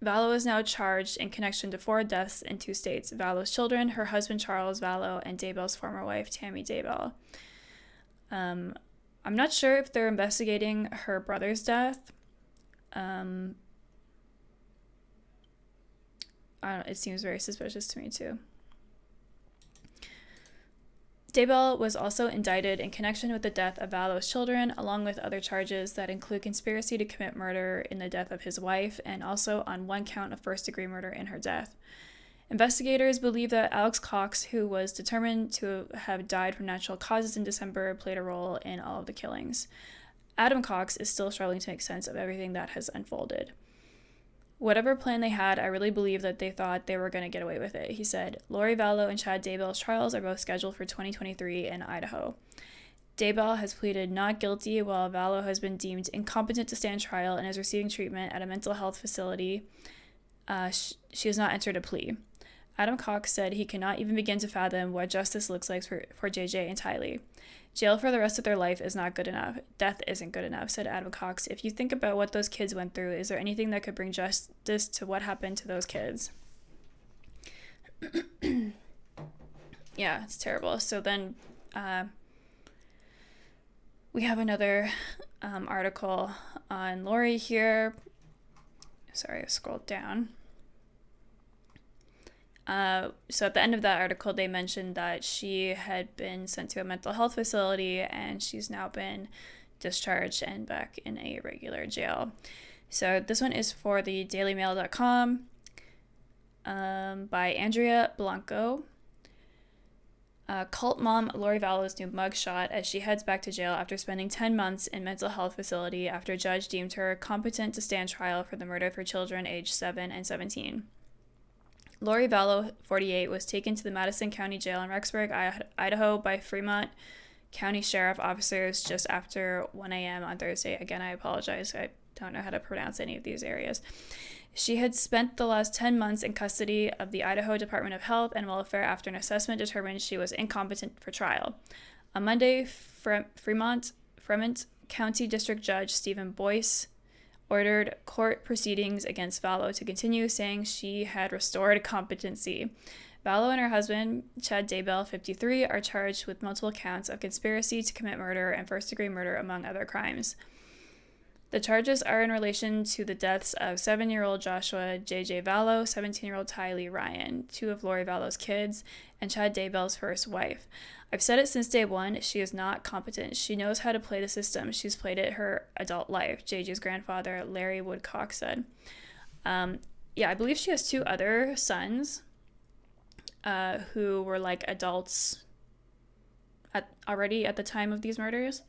Vallow is now charged in connection to 4 deaths in 2 states. Vallow's children, her husband Charles Vallow, and Daybell's former wife Tammy Daybell. I'm not sure if they're investigating her brother's death. It seems very suspicious to me too. Daybell was also indicted in connection with the death of Vallow's children, along with other charges that include conspiracy to commit murder in the death of his wife, and also on 1 count of first-degree murder in her death. Investigators believe that Alex Cox, who was determined to have died from natural causes in December, played a role in all of the killings. Adam Cox is still struggling to make sense of everything that has unfolded. Whatever plan they had, I really believe that they thought they were going to get away with it, he said. Lori Vallow and Chad Daybell's trials are both scheduled for 2023 in Idaho. Daybell has pleaded not guilty, while Vallow has been deemed incompetent to stand trial and is receiving treatment at a mental health facility. She has not entered a plea. Adam Cox said he cannot even begin to fathom what justice looks like for JJ and Tylee. Jail for the rest of their life is not good enough. Death isn't good enough, said Adam Cox. If you think about what those kids went through, is there anything that could bring justice to what happened to those kids? Yeah, it's terrible. So then we have another article on Lori here. Sorry, I scrolled down. So at the end of that article, they mentioned that she had been sent to a mental health facility and she's now been discharged and back in a regular jail. So this one is for the dailymail.com by Andrea Blanco. Cult mom Lori Vallow's new mugshot as she heads back to jail after spending 10 months in mental health facility after a judge deemed her competent to stand trial for the murder of her children aged 7 and 17. Lori Vallow, 48, was taken to the Madison County Jail in Rexburg, Idaho by Fremont County Sheriff officers just after 1 a.m. on Thursday. Again, I apologize. I don't know how to pronounce any of these areas. She had spent the last 10 months in custody of the Idaho Department of Health and Welfare after an assessment determined she was incompetent for trial. On Monday, Fremont County District Judge Stephen Boyce ordered court proceedings against Vallow to continue, saying she had restored competency. Vallow and her husband, Chad Daybell, 53, are charged with multiple counts of conspiracy to commit murder and first-degree murder, among other crimes. The charges are in relation to the deaths of 7-year-old Joshua J.J. Vallow, 17-year-old Tylee Ryan, 2 of Lori Vallow's kids, and Chad Daybell's first wife. I've said it since day one, she is not competent. She knows how to play the system. She's played it her adult life, JJ's grandfather, Larry Woodcock, said. I believe she has 2 other sons who were like adults already at the time of these murders.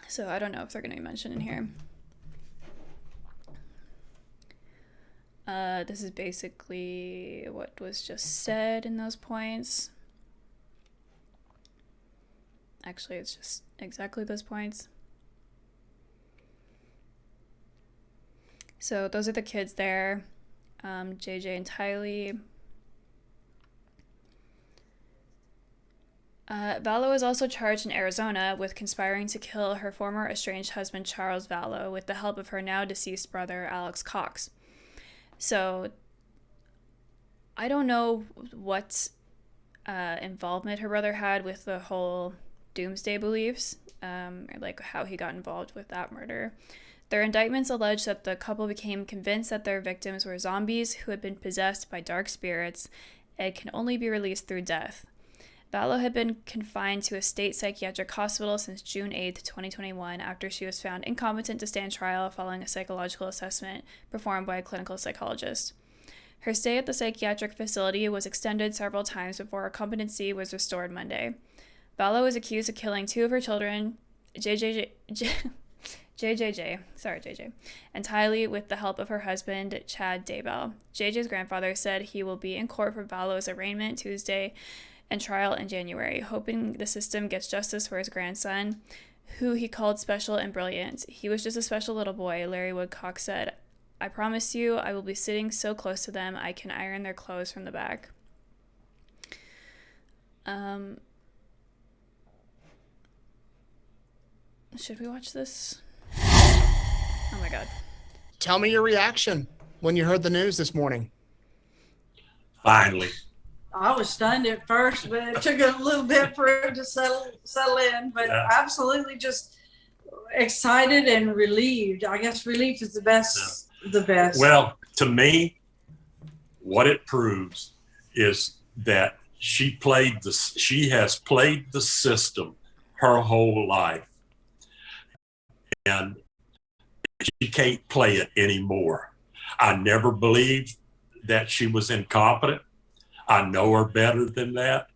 So I don't know if they're going to be mentioned in here. This is basically what was just said in those points. Actually, it's just exactly those points. So those are the kids there. JJ and Tylee. Vallow is also charged in Arizona with conspiring to kill her former estranged husband Charles Vallow with the help of her now deceased brother Alex Cox. So I don't know what involvement her brother had with the whole doomsday beliefs, like how he got involved with that murder. Their indictments allege that the couple became convinced that their victims were zombies who had been possessed by dark spirits and can only be released through death. Vallow had been confined to a state psychiatric hospital since June 8, 2021, after she was found incompetent to stand trial following a psychological assessment performed by a clinical psychologist. Her stay at the psychiatric facility was extended several times before her competency was restored Monday. Vallow is accused of killing 2 of her children, JJ, and Tylee with the help of her husband, Chad Daybell. JJ's grandfather said he will be in court for Vallow's arraignment Tuesday and trial in January, hoping the system gets justice for his grandson, who he called special and brilliant. He was just a special little boy, Larry Woodcock said. I promise you, I will be sitting so close to them, I can iron their clothes from the back. Should we watch this? Oh my God. Tell me your reaction when you heard the news this morning. Finally. I was stunned at first, but it took a little bit for it to settle in. But absolutely just excited and relieved. I guess relieved is the best. The best. Well, to me, what it proves is that she has played the system her whole life, and she can't play it anymore. I never believed that she was incompetent. I know her better than that.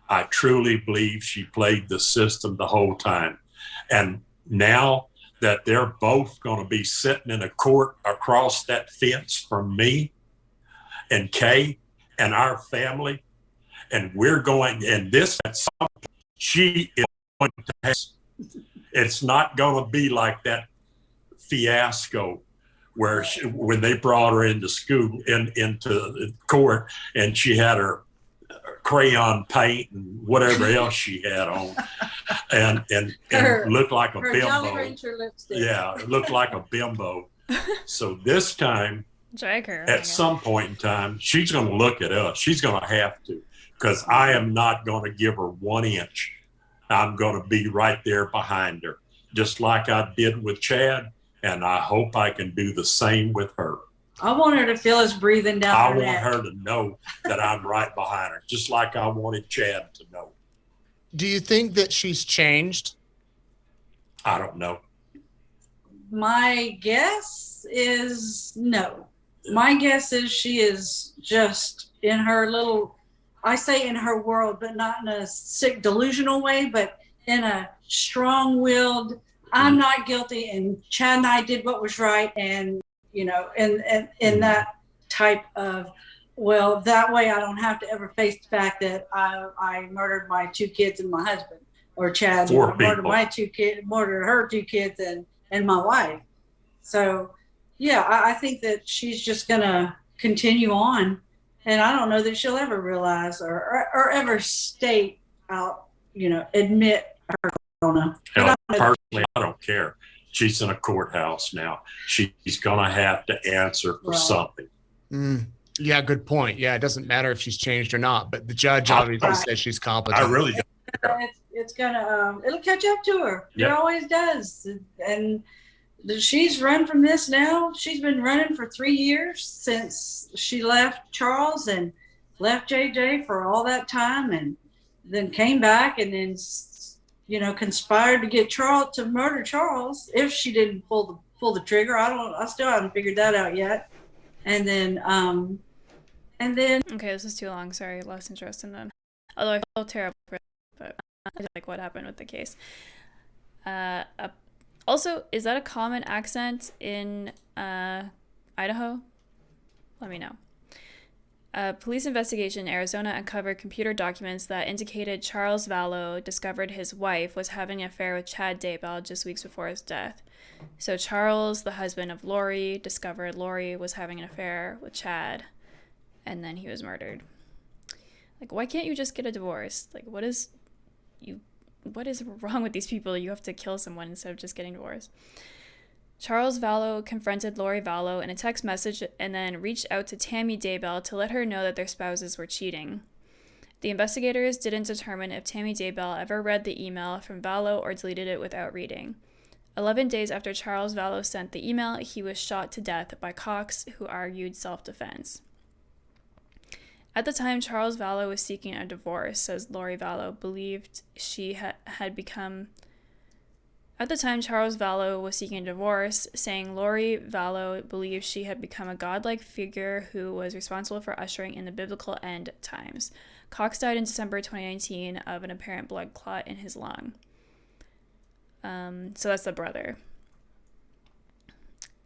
I truly believe she played the system the whole time. And now that they're both going to be sitting in a court across that fence from me and Kay and our family, and we're going, and this, she is going to have, it's not going to be like that fiasco where when they brought her into school, into court, and she had her crayon paint and whatever else she had on, and looked like a bimbo. Jolly Rancher lipstick. Yeah, it looked like a bimbo. So this time, drag her. At some point in time, she's going to look at us. She's going to have to, because I am not going to give her 1 inch. I'm going to be right there behind her, just like I did with Chad. And I hope I can do the same with her. I want her to feel us breathing down I her want neck. her to know that I'm right behind her, just like I wanted Chad to know. Do you think that she's changed? I don't know. My guess is no. My guess is she is just in her little, I say in her world, but not in a sick, delusional way, but in a strong-willed, I'm not guilty, and Chad and I did what was right, and and that type of, well, that way I don't have to ever face the fact that I murdered my 2 kids and my husband, or Chad murdered her 2 kids and my wife. So yeah, I think that she's just gonna continue on, and I don't know that she'll ever realize or ever state out, admit her. I don't know. Personally, I don't care. She's in a courthouse now. She's going to have to answer for something. Yeah, good point. Yeah, it doesn't matter if she's changed or not, but the judge obviously says she's competent. I really don't. It's gonna, it'll catch up to her. Yep. It always does. And she's run from this now. She's been running for 3 years since she left Charles and left JJ for all that time, and then came back and then conspired to get Charles to murder Charles if she didn't pull the trigger. I still haven't figured that out yet. And then okay, this is too long. Sorry, lost interest in them. Although I feel terrible for it, but I just like what happened with the case. Also, is that a common accent in Idaho? Let me know. A police investigation in Arizona uncovered computer documents that indicated Charles Vallow discovered his wife was having an affair with Chad Daybell just weeks before his death. So Charles, the husband of Lori, discovered Lori was having an affair with Chad, and then he was murdered. Like, why can't you just get a divorce? Like, what is wrong with these people? You have to kill someone instead of just getting divorced. Charles Vallow confronted Lori Vallow in a text message and then reached out to Tammy Daybell to let her know that their spouses were cheating. The investigators didn't determine if Tammy Daybell ever read the email from Vallow or deleted it without reading. 11 days after Charles Vallow sent the email, he was shot to death by Cox, who argued self-defense. At the time, Charles Vallow was seeking a divorce, says Lori Vallow, believed she had become At the time, Charles Vallow was seeking a divorce, saying Lori Vallow believed she had become a godlike figure who was responsible for ushering in the biblical end times. Cox died in December 2019 of an apparent blood clot in his lung. So that's the brother.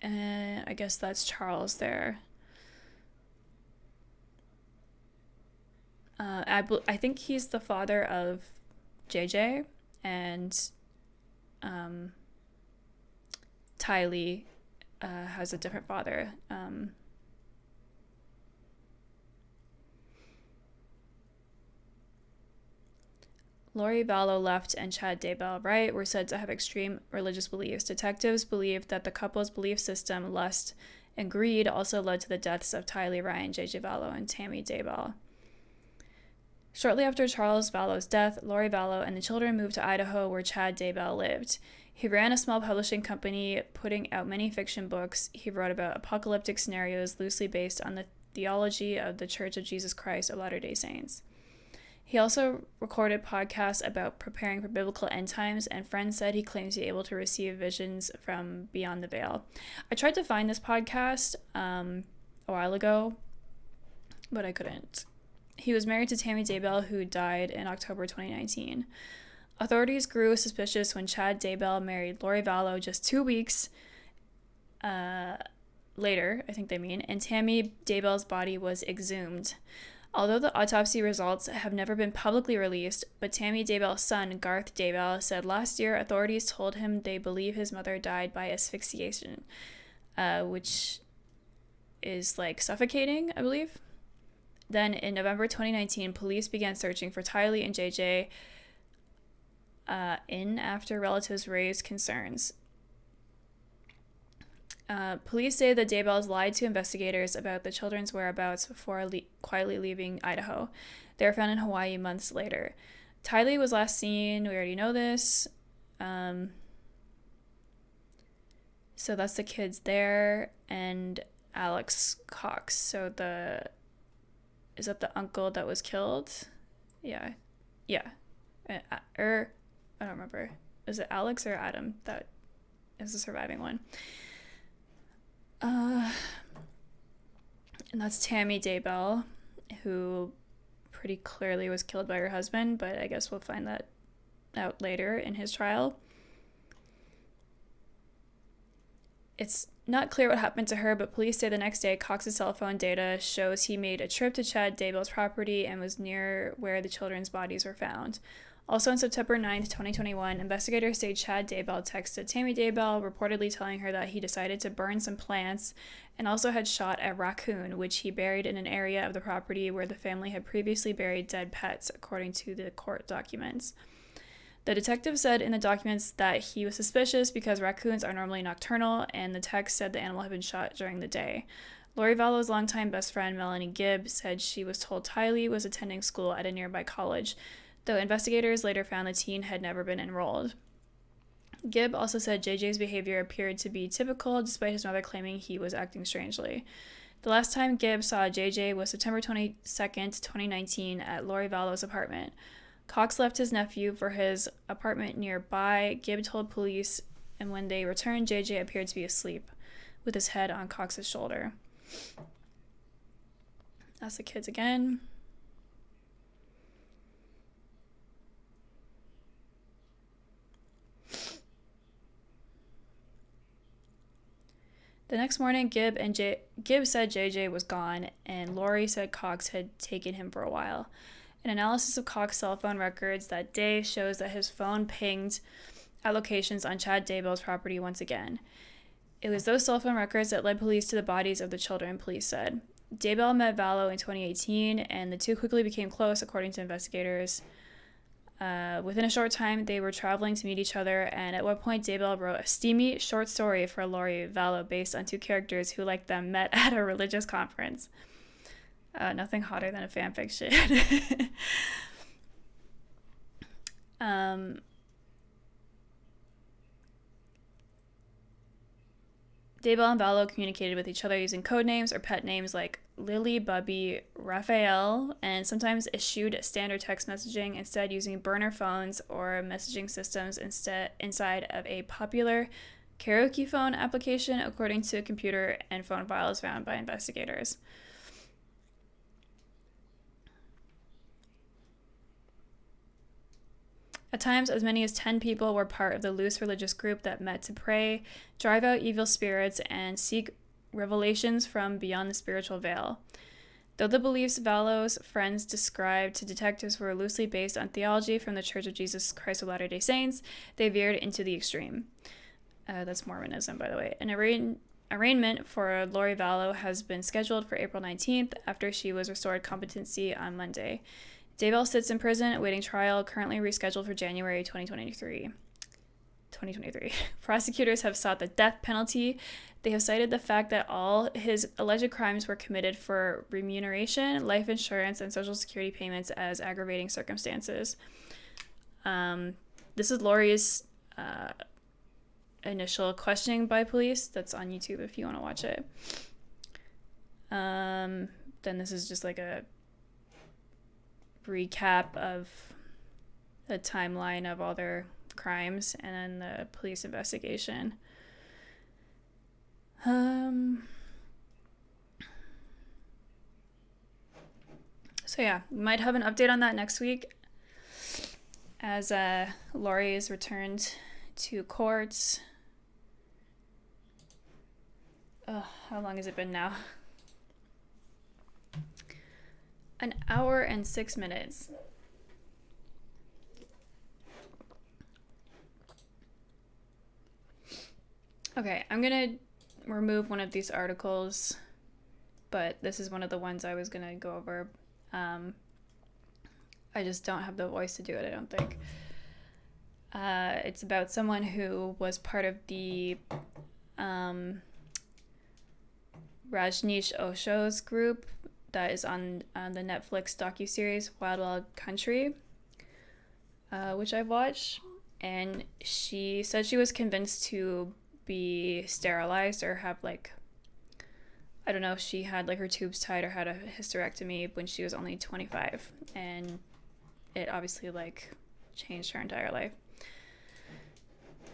And I guess that's Charles there. I think he's the father of JJ, and Tylee has a different father. Lori Vallow left and Chad Daybell Wright were said to have extreme religious beliefs. Detectives believed that the couple's belief system, lust, and greed also led to the deaths of Tylee Ryan, JJ Vallow, and Tammy Daybell. Shortly after Charles Vallow's death, Lori Vallow and the children moved to Idaho, where Chad Daybell lived. He ran a small publishing company, putting out many fiction books. He wrote about apocalyptic scenarios loosely based on the theology of the Church of Jesus Christ of Latter-day Saints. He also recorded podcasts about preparing for biblical end times, and friends said he claims to be able to receive visions from beyond the veil. I tried to find this podcast a while ago, but I couldn't. He was married to Tammy Daybell, who died in October 2019. Authorities grew suspicious when Chad Daybell married Lori Vallow just 2 weeks later, I think they mean, and Tammy Daybell's body was exhumed. Although the autopsy results have never been publicly released, but Tammy Daybell's son, Garth Daybell, said last year authorities told him they believe his mother died by asphyxiation, which is like suffocating, I believe. Then in November 2019, police began searching for Tylee and JJ after relatives raised concerns. Police say the Daybells lied to investigators about the children's whereabouts before quietly leaving Idaho. They were found in Hawaii months later. Tylee was last seen, we already know this. So that's the kids there, and Alex Cox. So is that the uncle that was killed? Yeah. I don't remember. Is it Alex or Adam that is the surviving one? And that's Tammy Daybell, who pretty clearly was killed by her husband, but I guess we'll find that out later in his trial. It's not clear what happened to her, but police say the next day Cox's cell phone data shows he made a trip to Chad Daybell's property and was near where the children's bodies were found. Also on September 9th, 2021, investigators say Chad Daybell texted Tammy Daybell, reportedly telling her that he decided to burn some plants and also had shot a raccoon, which he buried in an area of the property where the family had previously buried dead pets, according to the court documents. The detective said in the documents that he was suspicious because raccoons are normally nocturnal, and the text said the animal had been shot during the day. Lori Vallow's longtime best friend, Melanie Gibb, said she was told Tylee was attending school at a nearby college, though investigators later found the teen had never been enrolled. Gibb also said JJ's behavior appeared to be typical, despite his mother claiming he was acting strangely. The last time Gibb saw JJ was September 22nd, 2019, at Lori Vallow's apartment. Cox left his nephew for his apartment nearby. Gibb told police, and when they returned, JJ appeared to be asleep, with his head on Cox's shoulder. That's the kids again. The next morning, Gibb said JJ was gone, and Lori said Cox had taken him for a while. An analysis of Cox's cell phone records that day shows that his phone pinged at locations on Chad Daybell's property once again. It was those cell phone records that led police to the bodies of the children, police said. Daybell met Vallow in 2018, and the two quickly became close, according to investigators. Within a short time, they were traveling to meet each other, and at one point, Daybell wrote a steamy short story for Lori Vallow based on two characters who, like them, met at a religious conference. Nothing hotter than a fanfiction. Daybell and Vallow communicated with each other using code names or pet names like Lily, Bubby, Raphael, and sometimes issued standard text messaging, instead using burner phones or messaging systems inside of a popular karaoke phone application, according to computer and phone files found by investigators. At times, as many as 10 people were part of the loose religious group that met to pray, drive out evil spirits, and seek revelations from beyond the spiritual veil. Though the beliefs Vallo's friends described to detectives were loosely based on theology from the Church of Jesus Christ of Latter-day Saints, they veered into the extreme. That's Mormonism, by the way. An arraignment for Lori Vallow has been scheduled for April 19th after she was restored competency on Monday. Davies sits in prison awaiting trial, currently rescheduled for January 2023. Prosecutors have sought the death penalty. They have cited the fact that all his alleged crimes were committed for remuneration, life insurance, and Social Security payments as aggravating circumstances. This is Lori's initial questioning by police. That's on YouTube if you want to watch it. Then this is just like a recap of the timeline of all their crimes and then the police investigation. So yeah, we might have an update on that next week as Lori is returned to court. How long has it been now? An hour and 6 minutes. Okay, I'm gonna remove one of these articles, but this is one of the ones I was gonna go over. I just don't have the voice to do it, I don't think. It's about someone who was part of the Rajneesh Osho's group that is on the Netflix docuseries Wild Wild Country, which I've watched. And she said she was convinced to be sterilized or have like, I don't know if she had like her tubes tied or had a hysterectomy when she was only 25, and it obviously like changed her entire life.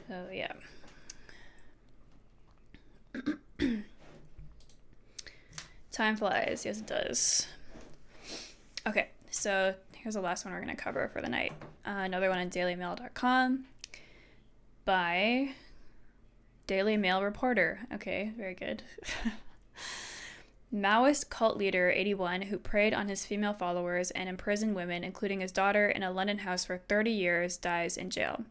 So yeah. Time flies. Yes, it does. Okay, so here's the last one we're going to cover for the night. Another one on dailymail.com by Daily Mail reporter. Okay, very good. Maoist cult leader 81 who preyed on his female followers and imprisoned women, including his daughter, in a London house for 30 years, dies in jail.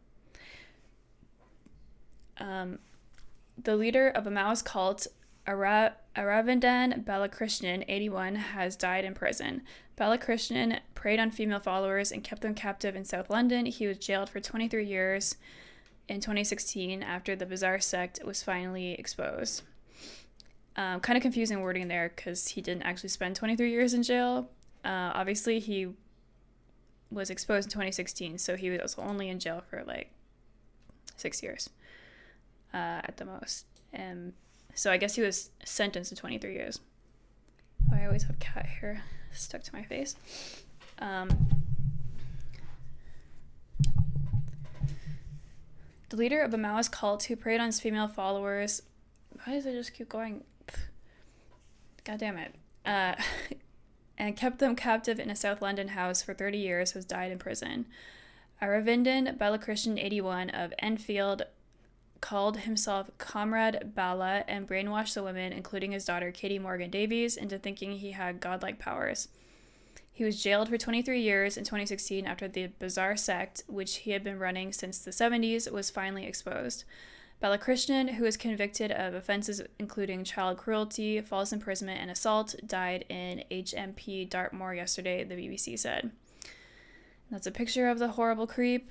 The leader of a Maoist cult, Aravindan Balakrishnan, 81, has died in prison. Balakrishnan preyed on female followers and kept them captive in South London. He was jailed for 23 years in 2016 after the bizarre sect was finally exposed. Kind of confusing wording there because he didn't actually spend 23 years in jail. Obviously, he was exposed in 2016, so he was only in jail for like 6 years at the most. So I guess he was sentenced to 23 years. Oh, I always have cat hair stuck to my face. The leader of a Maoist cult who preyed on his female followers... Why does it just keep going? God damn it. And kept them captive in a South London house for 30 years has died in prison. Aravindan Balakrishnan, 81, of Enfield, called himself Comrade Bala and brainwashed the women, including his daughter Katie Morgan Davies, into thinking he had godlike powers. He was jailed for 23 years in 2016 after the bizarre sect, which he had been running since the 70s, was finally exposed. Balakrishnan, who was convicted of offenses including child cruelty, false imprisonment, and assault, died in HMP Dartmoor yesterday, the BBC said. That's a picture of the horrible creep.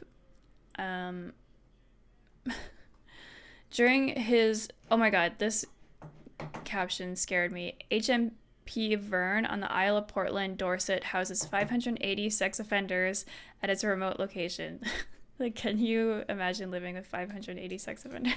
During his... Oh my god, this caption scared me. HMP Verne on the Isle of Portland, Dorset, houses 580 sex offenders at its remote location. Like, can you imagine living with 580 sex offenders?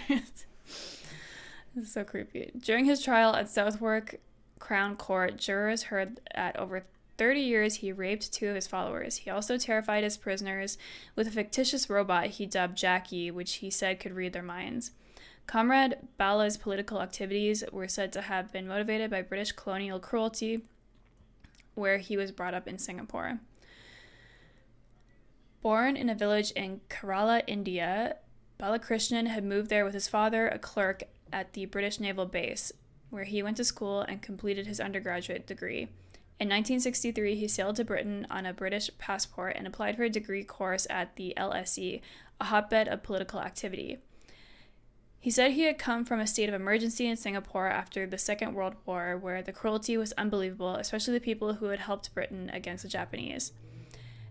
This is so creepy. During his trial at Southwark Crown Court, jurors heard that over 30 years he raped 2 of his followers. He also terrified his prisoners with a fictitious robot he dubbed Jackie, which he said could read their minds. Comrade Bala's political activities were said to have been motivated by British colonial cruelty, where he was brought up in Singapore. Born in a village in Kerala, India, Balakrishnan had moved there with his father, a clerk at the British naval base, where he went to school and completed his undergraduate degree. In 1963, he sailed to Britain on a British passport and applied for a degree course at the LSE, a hotbed of political activity. He said he had come from a state of emergency in Singapore after the Second World War, where the cruelty was unbelievable, especially the people who had helped Britain against the Japanese.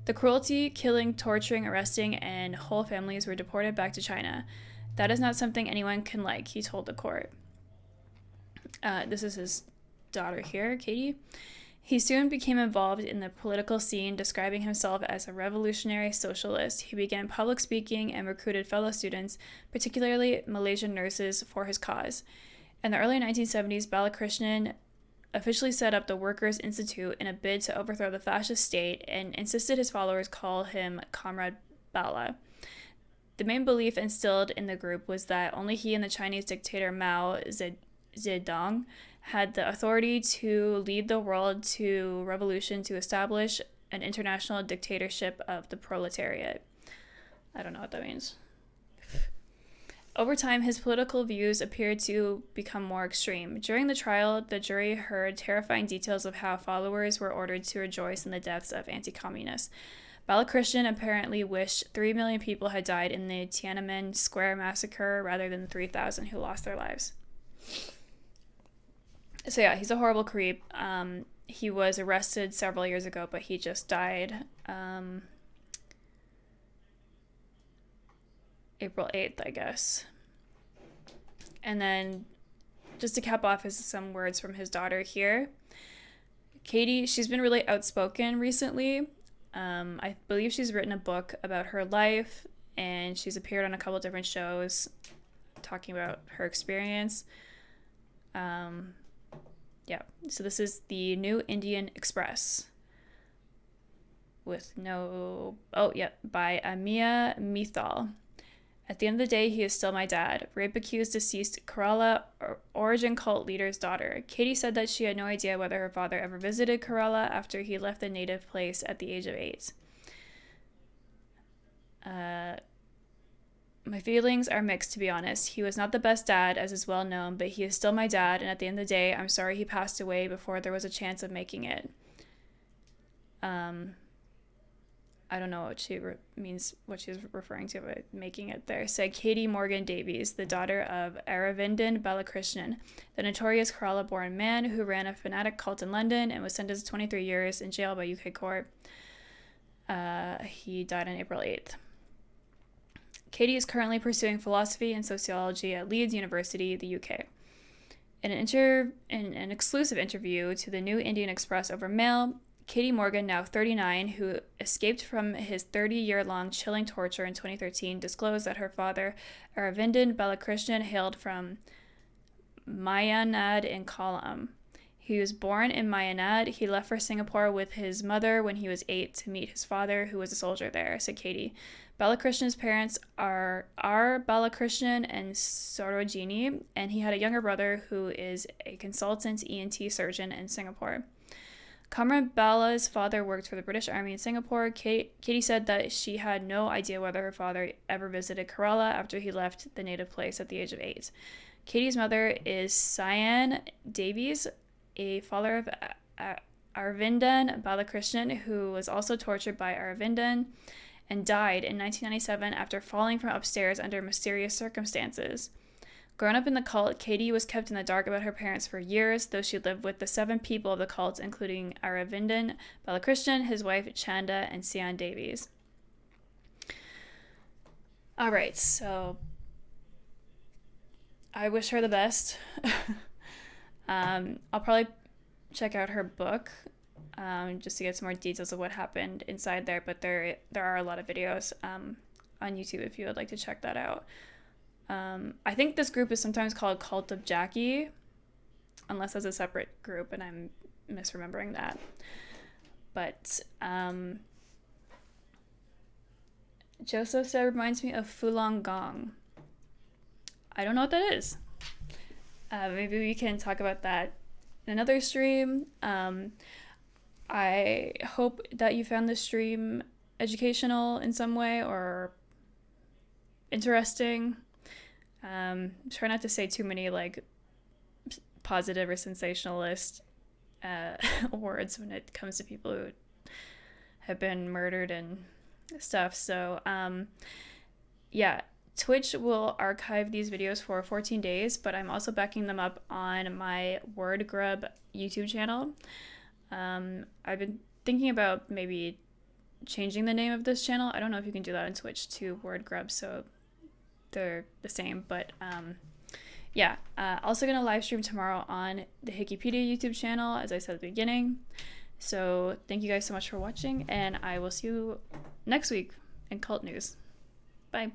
The cruelty, killing, torturing, arresting, and whole families were deported back to China. That is not something anyone can like, he told the court. This is his daughter here, Katie. He soon became involved in the political scene, describing himself as a revolutionary socialist. He began public speaking and recruited fellow students, particularly Malaysian nurses, for his cause. In the early 1970s, Balakrishnan officially set up the Workers' Institute in a bid to overthrow the fascist state and insisted his followers call him Comrade Bala. The main belief instilled in the group was that only he and the Chinese dictator Mao Zedong had the authority to lead the world to revolution to establish an international dictatorship of the proletariat. I don't know what that means. Over time, his political views appeared to become more extreme. During the trial, the jury heard terrifying details of how followers were ordered to rejoice in the deaths of anti-communists. Balakrishnan apparently wished 3 million people had died in the Tiananmen Square massacre rather than the 3,000 who lost their lives. So yeah, he's a horrible creep. He was arrested several years ago, but he just died April 8th, I guess. And then just to cap off is some words from his daughter here. Katie, she's been really outspoken recently. I believe she's written a book about her life, and she's appeared on a couple different shows talking about her experience. Yeah, so this is the New Indian Express with by Amia Mithal. At the end of the day, he is still my dad. Rape accused deceased Kerala origin cult leader's daughter. Katie said that she had no idea whether her father ever visited Kerala after he left the native place at the age of 8. My feelings are mixed, to be honest. He was not the best dad, as is well known, but he is still my dad, and at the end of the day, I'm sorry he passed away before there was a chance of making it. I don't know what she means, what she's referring to by making it there. Said Katie Morgan Davies, the daughter of Aravindan Balakrishnan, the notorious Kerala-born man who ran a fanatic cult in London and was sentenced to 23 years in jail by UK court. He died on April 8th. Katie is currently pursuing philosophy and sociology at Leeds University, the UK. In an exclusive interview to the New Indian Express over Mail, Katie Morgan, now 39, who escaped from his 30-year-long chilling torture in 2013, disclosed that her father, Aravindan Balakrishnan, hailed from Mayanad in Kollam. He was born in Mayanad. He left for Singapore with his mother when he was 8 to meet his father, who was a soldier there, said Katie. Balakrishnan's parents are R. Balakrishnan and Sarojini, and he had a younger brother who is a consultant ENT surgeon in Singapore. Comrade Bala's father worked for the British Army in Singapore. Katie said that she had no idea whether her father ever visited Kerala after he left the native place at the age of 8. Katie's mother is Cyan Davies, a follower of Aravindan Balakrishnan, who was also tortured by Aravindan and died in 1997 after falling from upstairs under mysterious circumstances. Growing up in the cult, Katie was kept in the dark about her parents for years, though she lived with the 7 people of the cult, including Aravindan Balakrishnan, his wife Chanda, and Cyan Davies. All right, so I wish her the best. I'll probably check out her book just to get some more details of what happened inside there, but there are a lot of videos on YouTube if you would like to check that out. I think this group is sometimes called Cult of Jackie. unless as a separate group and I'm misremembering that. But Joseph said reminds me of Fulong Gong. I don't know what that is. Maybe we can talk about that in another stream. I hope that you found this stream educational in some way or interesting. Try not to say too many like positive or sensationalist words when it comes to people who have been murdered and stuff. So yeah, Twitch will archive these videos for 14 days, but I'm also backing them up on my WordGrub YouTube channel. I've been thinking about maybe changing the name of this channel. I don't know if you can do that on Twitch to WordGrub, so they're the same, but yeah. Also gonna live stream tomorrow on the Hikipedia YouTube channel, as I said at the beginning. So thank you guys so much for watching, and I will see you next week in Cult News. Bye.